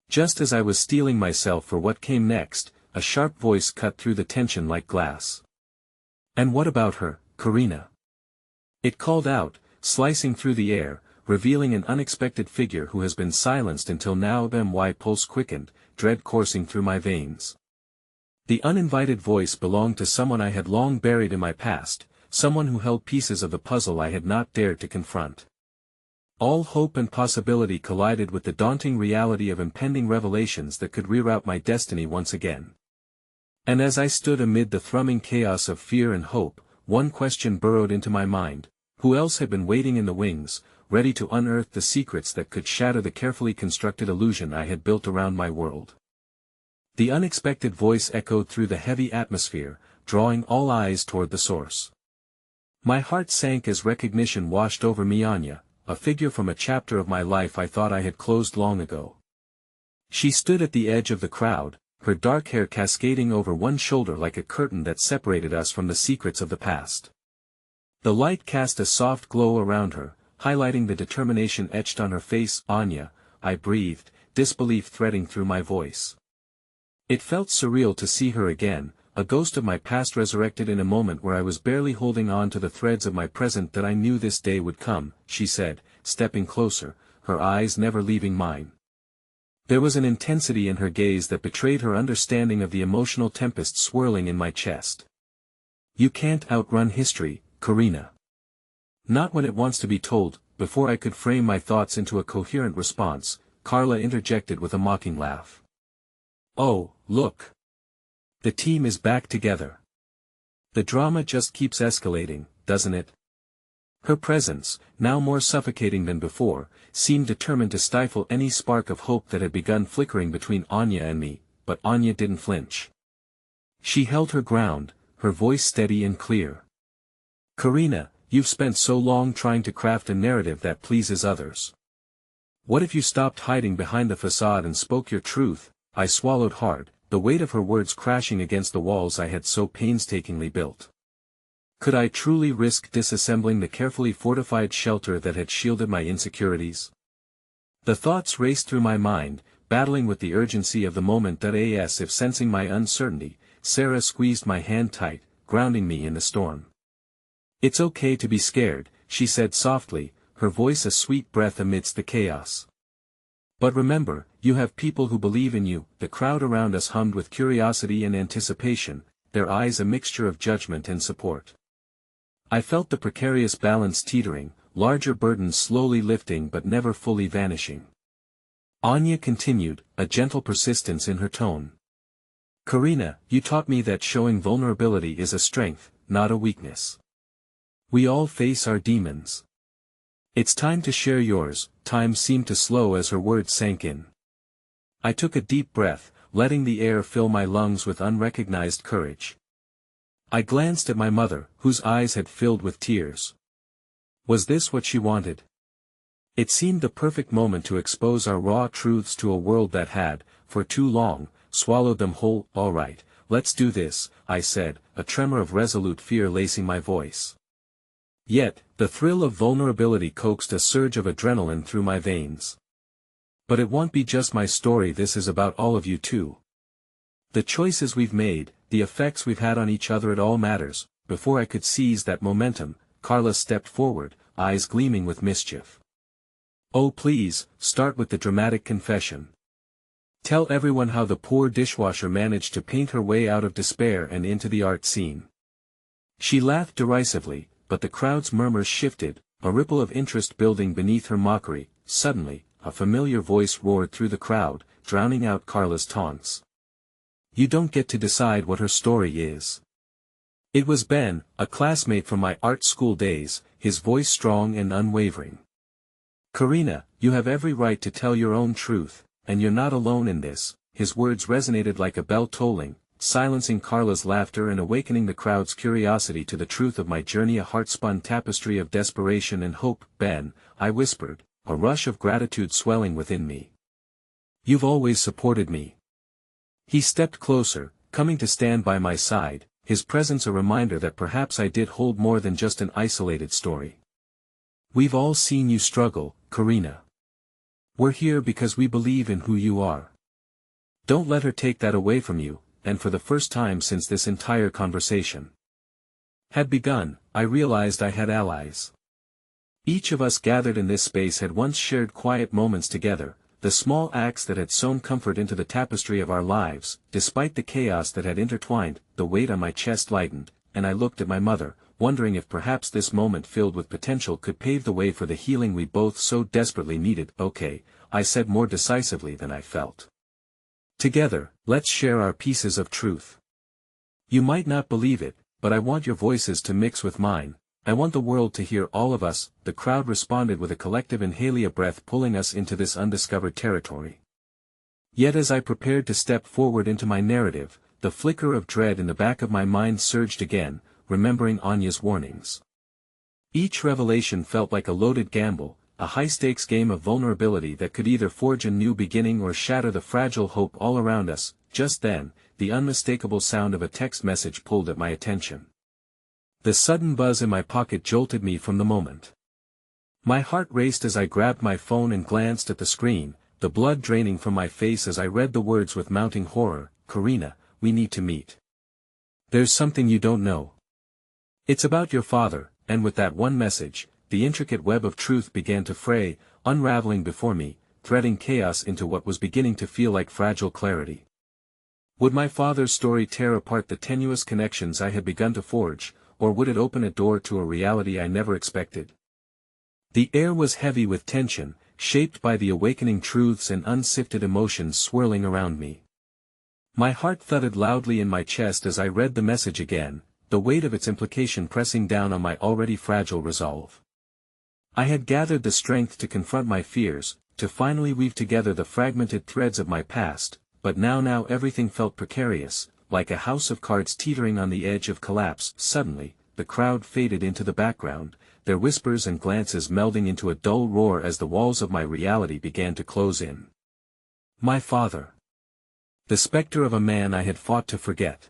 Just as I was steeling myself for what came next, a sharp voice cut through the tension like glass. And what about her, Karina? It called out, slicing through the air, revealing an unexpected figure who has been silenced until now. My pulse quickened, dread coursing through my veins. The uninvited voice belonged to someone I had long buried in my past, someone who held pieces of the puzzle I had not dared to confront. All hope and possibility collided with the daunting reality of impending revelations that could reroute my destiny once again. And as I stood amid the thrumming chaos of fear and hope, one question burrowed into my mind: who else had been waiting in the wings, ready to unearth the secrets that could shatter the carefully constructed illusion I had built around my world? The unexpected voice echoed through the heavy atmosphere, drawing all eyes toward the source. My heart sank as recognition washed over me. Anya, a figure from a chapter of my life I thought I had closed long ago. She stood at the edge of the crowd, her dark hair cascading over one shoulder like a curtain that separated us from the secrets of the past. The light cast a soft glow around her, highlighting the determination etched on her face. Anya, I breathed, disbelief threading through my voice. It felt surreal to see her again, a ghost of my past resurrected in a moment where I was barely holding on to the threads of my present. That I knew this day would come, she said, stepping closer, her eyes never leaving mine. There was an intensity in her gaze that betrayed her understanding of the emotional tempest swirling in my chest. You can't outrun history, Karina. Not when it wants to be told. Before I could frame my thoughts into a coherent response, Carla interjected with a mocking laugh. Oh, look. The team is back together. The drama just keeps escalating, doesn't it? Her presence, now more suffocating than before, seemed determined to stifle any spark of hope that had begun flickering between Anya and me, but Anya didn't flinch. She held her ground, her voice steady and clear. Karina, you've spent so long trying to craft a narrative that pleases others. What if you stopped hiding behind the facade and spoke your truth? I swallowed hard, the weight of her words crashing against the walls I had so painstakingly built. Could I truly risk disassembling the carefully fortified shelter that had shielded my insecurities? The thoughts raced through my mind, battling with the urgency of the moment. As if sensing my uncertainty, Sarah squeezed my hand tight, grounding me in the storm. It's okay to be scared, she said softly, her voice a sweet breath amidst the chaos. But remember, you have people who believe in you. The crowd around us hummed with curiosity and anticipation, their eyes a mixture of judgment and support. I felt the precarious balance teetering, larger burdens slowly lifting but never fully vanishing. Anya continued, a gentle persistence in her tone. Karina, you taught me that showing vulnerability is a strength, not a weakness. We all face our demons. It's time to share yours. Time seemed to slow as her words sank in. I took a deep breath, letting the air fill my lungs with unrecognized courage. I glanced at my mother, whose eyes had filled with tears. Was this what she wanted? It seemed the perfect moment to expose our raw truths to a world that had, for too long, swallowed them whole. All right, let's do this, I said, a tremor of resolute fear lacing my voice. Yet, the thrill of vulnerability coaxed a surge of adrenaline through my veins. But it won't be just my story. This is about all of you too. The choices we've made, the effects we've had on each other. It all matters. Before I could seize that momentum, Carla stepped forward, eyes gleaming with mischief. Oh please, start with the dramatic confession. Tell everyone how the poor dishwasher managed to paint her way out of despair and into the art scene. She laughed derisively, but the crowd's murmurs shifted, a ripple of interest building beneath her mockery. Suddenly, a familiar voice roared through the crowd, drowning out Carla's taunts. You don't get to decide what her story is. It was Ben, a classmate from my art school days, his voice strong and unwavering. Karina, you have every right to tell your own truth, and you're not alone in this. His words resonated like a bell tolling, silencing Carla's laughter and awakening the crowd's curiosity to the truth of my journey. A heart-spun tapestry of desperation and hope. Ben, I whispered, a rush of gratitude swelling within me. You've always supported me. He stepped closer, coming to stand by my side, his presence a reminder that perhaps I did hold more than just an isolated story. We've all seen you struggle, Karina. We're here because we believe in who you are. Don't let her take that away from you. And for the first time since this entire conversation had begun, I realized I had allies. Each of us gathered in this space had once shared quiet moments together, the small acts that had sewn comfort into the tapestry of our lives. Despite the chaos that had intertwined, the weight on my chest lightened, and I looked at my mother, wondering if perhaps this moment filled with potential could pave the way for the healing we both so desperately needed. Okay, I said more decisively than I felt. Together, let's share our pieces of truth. You might not believe it, but I want your voices to mix with mine. I want the world to hear all of us. The crowd responded with a collective inhale, a breath pulling us into this undiscovered territory. Yet as I prepared to step forward into my narrative, the flicker of dread in the back of my mind surged again, remembering Anya's warnings. Each revelation felt like a loaded gamble, a high-stakes game of vulnerability that could either forge a new beginning or shatter the fragile hope all around us. Just then, the unmistakable sound of a text message pulled at my attention. The sudden buzz in my pocket jolted me from the moment. My heart raced as I grabbed my phone and glanced at the screen, the blood draining from my face as I read the words with mounting horror. Karina, we need to meet. There's something you don't know. It's about your father. And with that one message, the intricate web of truth began to fray, unraveling before me, threading chaos into what was beginning to feel like fragile clarity. Would my father's story tear apart the tenuous connections I had begun to forge, or would it open a door to a reality I never expected? The air was heavy with tension, shaped by the awakening truths and unsifted emotions swirling around me. My heart thudded loudly in my chest as I read the message again, the weight of its implication pressing down on my already fragile resolve. I had gathered the strength to confront my fears, to finally weave together the fragmented threads of my past, but now everything felt precarious, like a house of cards teetering on the edge of collapse. Suddenly, the crowd faded into the background, their whispers and glances melding into a dull roar as the walls of my reality began to close in. My father. The specter of a man I had fought to forget.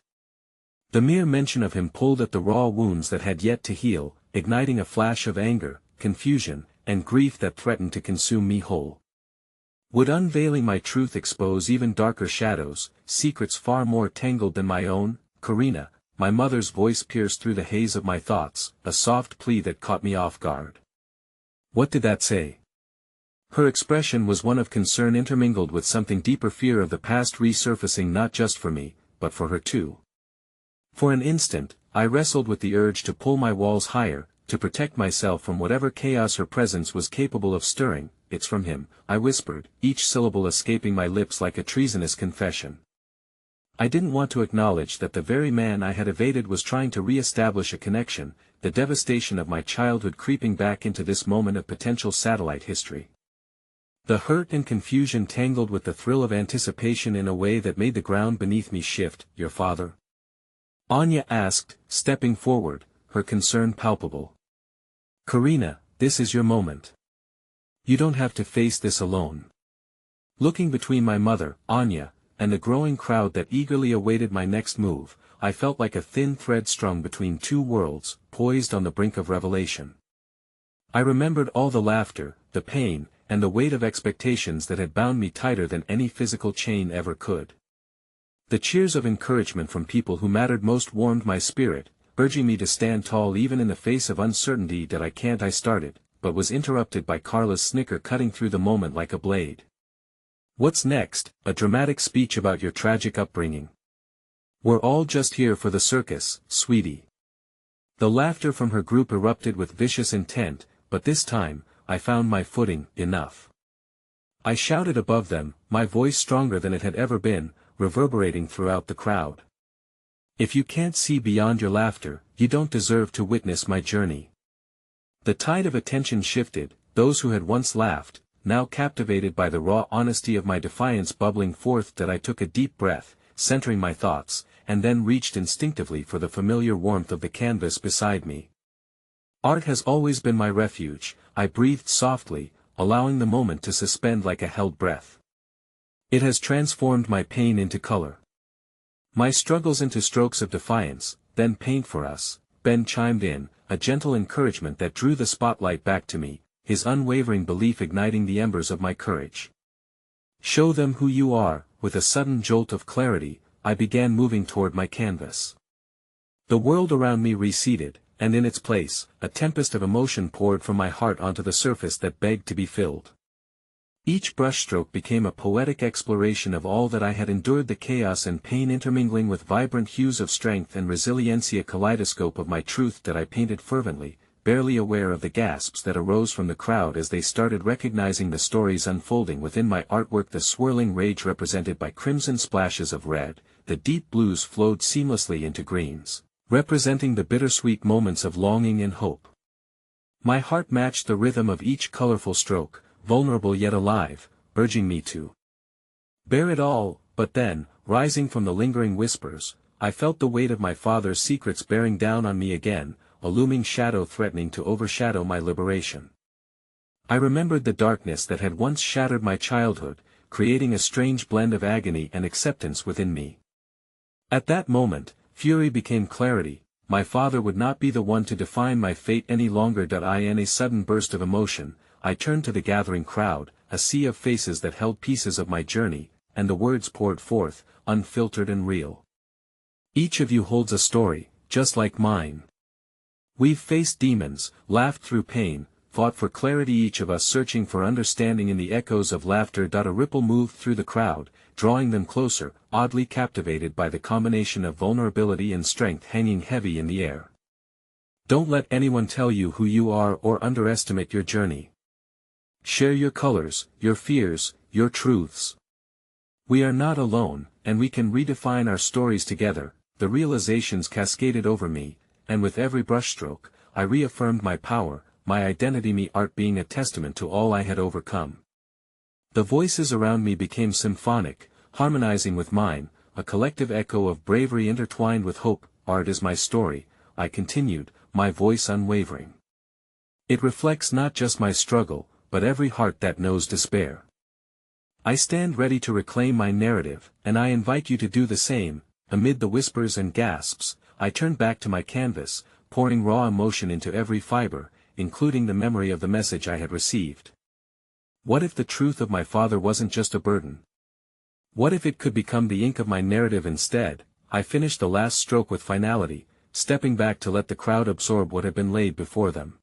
The mere mention of him pulled at the raw wounds that had yet to heal, igniting a flash of anger, confusion, and grief that threatened to consume me whole. Would unveiling my truth expose even darker shadows, secrets far more tangled than my own? Karina, my mother's voice pierced through the haze of my thoughts, a soft plea that caught me off guard. What did that say? Her expression was one of concern intermingled with something deeper, fear of the past resurfacing not just for me, but for her too. For an instant, I wrestled with the urge to pull my walls higher, to protect myself from whatever chaos her presence was capable of stirring. It's from him, I whispered, each syllable escaping my lips like a treasonous confession. I didn't want to acknowledge that the very man I had evaded was trying to re-establish a connection, the devastation of my childhood creeping back into this moment of potential satellite history. The hurt and confusion tangled with the thrill of anticipation in a way that made the ground beneath me shift. Your father? Anya asked, stepping forward, her concern palpable. Karina, this is your moment. You don't have to face this alone. Looking between my mother, Anya, and the growing crowd that eagerly awaited my next move, I felt like a thin thread strung between two worlds, poised on the brink of revelation. I remembered all the laughter, the pain, and the weight of expectations that had bound me tighter than any physical chain ever could. The cheers of encouragement from people who mattered most warmed my spirit, urging me to stand tall even in the face of uncertainty. I started, but was interrupted by Carla's snicker cutting through the moment like a blade. What's next? A dramatic speech about your tragic upbringing? We're all just here for the circus, sweetie. The laughter from her group erupted with vicious intent, but this time, I found my footing. Enough. I shouted above them, my voice stronger than it had ever been, reverberating throughout the crowd. If you can't see beyond your laughter, you don't deserve to witness my journey. The tide of attention shifted, those who had once laughed, now captivated by the raw honesty of my defiance bubbling forth. I took a deep breath, centering my thoughts, and then reached instinctively for the familiar warmth of the canvas beside me. Art has always been my refuge, I breathed softly, allowing the moment to suspend like a held breath. It has transformed my pain into color. My struggles into strokes of defiance. Then paint for us, Ben chimed in, a gentle encouragement that drew the spotlight back to me, his unwavering belief igniting the embers of my courage. Show them who you are. With a sudden jolt of clarity, I began moving toward my canvas. The world around me receded, and in its place, a tempest of emotion poured from my heart onto the surface that begged to be filled. Each brushstroke became a poetic exploration of all that I had endured, the chaos and pain intermingling with vibrant hues of strength and resilience, a kaleidoscope of my truth that I painted fervently, barely aware of the gasps that arose from the crowd as they started recognizing the stories unfolding within my artwork. The swirling rage represented by crimson splashes of red, the deep blues flowed seamlessly into greens, representing the bittersweet moments of longing and hope. My heart matched the rhythm of each colorful stroke, vulnerable yet alive, urging me to bear it all. But then, rising from the lingering whispers, I felt the weight of my father's secrets bearing down on me again, a looming shadow threatening to overshadow my liberation. I remembered the darkness that had once shattered my childhood, creating a strange blend of agony and acceptance within me. At that moment, fury became clarity. My father would not be the one to define my fate any longer. In a sudden burst of emotion, I turned to the gathering crowd, a sea of faces that held pieces of my journey, and the words poured forth, unfiltered and real. Each of you holds a story, just like mine. We've faced demons, laughed through pain, fought for clarity, each of us searching for understanding in the echoes of laughter. A ripple moved through the crowd, drawing them closer, oddly captivated by the combination of vulnerability and strength hanging heavy in the air. Don't let anyone tell you who you are or underestimate your journey. Share your colors, your fears, your truths. We are not alone, and we can redefine our stories together. The realizations cascaded over me, and with every brushstroke, I reaffirmed my power, my identity, my art being a testament to all I had overcome. The voices around me became symphonic, harmonizing with mine, a collective echo of bravery intertwined with hope. Art is my story, I continued, my voice unwavering. It reflects not just my struggle, but every heart that knows despair. I stand ready to reclaim my narrative, and I invite you to do the same. Amid the whispers and gasps, I turned back to my canvas, pouring raw emotion into every fiber, including the memory of the message I had received. What if the truth of my father wasn't just a burden? What if it could become the ink of my narrative instead? I finished the last stroke with finality, stepping back to let the crowd absorb what had been laid before them.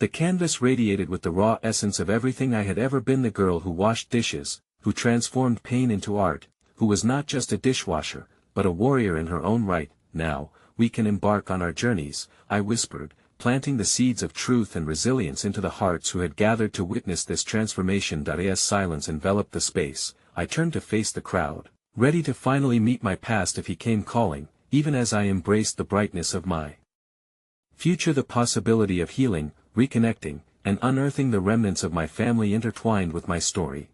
The canvas radiated with the raw essence of everything I had ever been, the girl who washed dishes, who transformed pain into art, who was not just a dishwasher, but a warrior in her own right. Now, we can embark on our journeys, I whispered, planting the seeds of truth and resilience into the hearts who had gathered to witness this transformation. As silence enveloped the space, I turned to face the crowd, ready to finally meet my past if he came calling, even as I embraced the brightness of my future, the possibility of healing, reconnecting, and unearthing the remnants of my family intertwined with my story.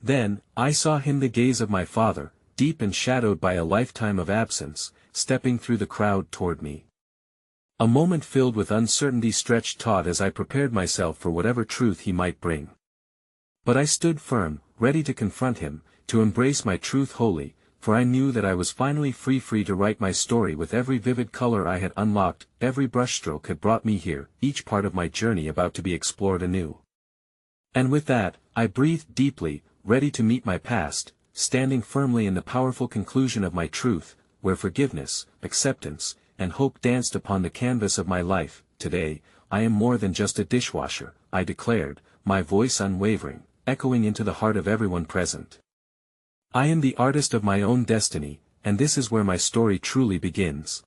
Then, I saw him, the gaze of my father, deep and shadowed by a lifetime of absence, stepping through the crowd toward me. A moment filled with uncertainty stretched taut as I prepared myself for whatever truth he might bring. But I stood firm, ready to confront him, to embrace my truth wholly, for I knew that I was finally free to write my story with every vivid color I had unlocked. Every brushstroke had brought me here, each part of my journey about to be explored anew. And with that, I breathed deeply, ready to meet my past, standing firmly in the powerful conclusion of my truth, where forgiveness, acceptance, and hope danced upon the canvas of my life. Today, I am more than just a dishwasher, I declared, my voice unwavering, echoing into the heart of everyone present. I am the artist of my own destiny, and this is where my story truly begins.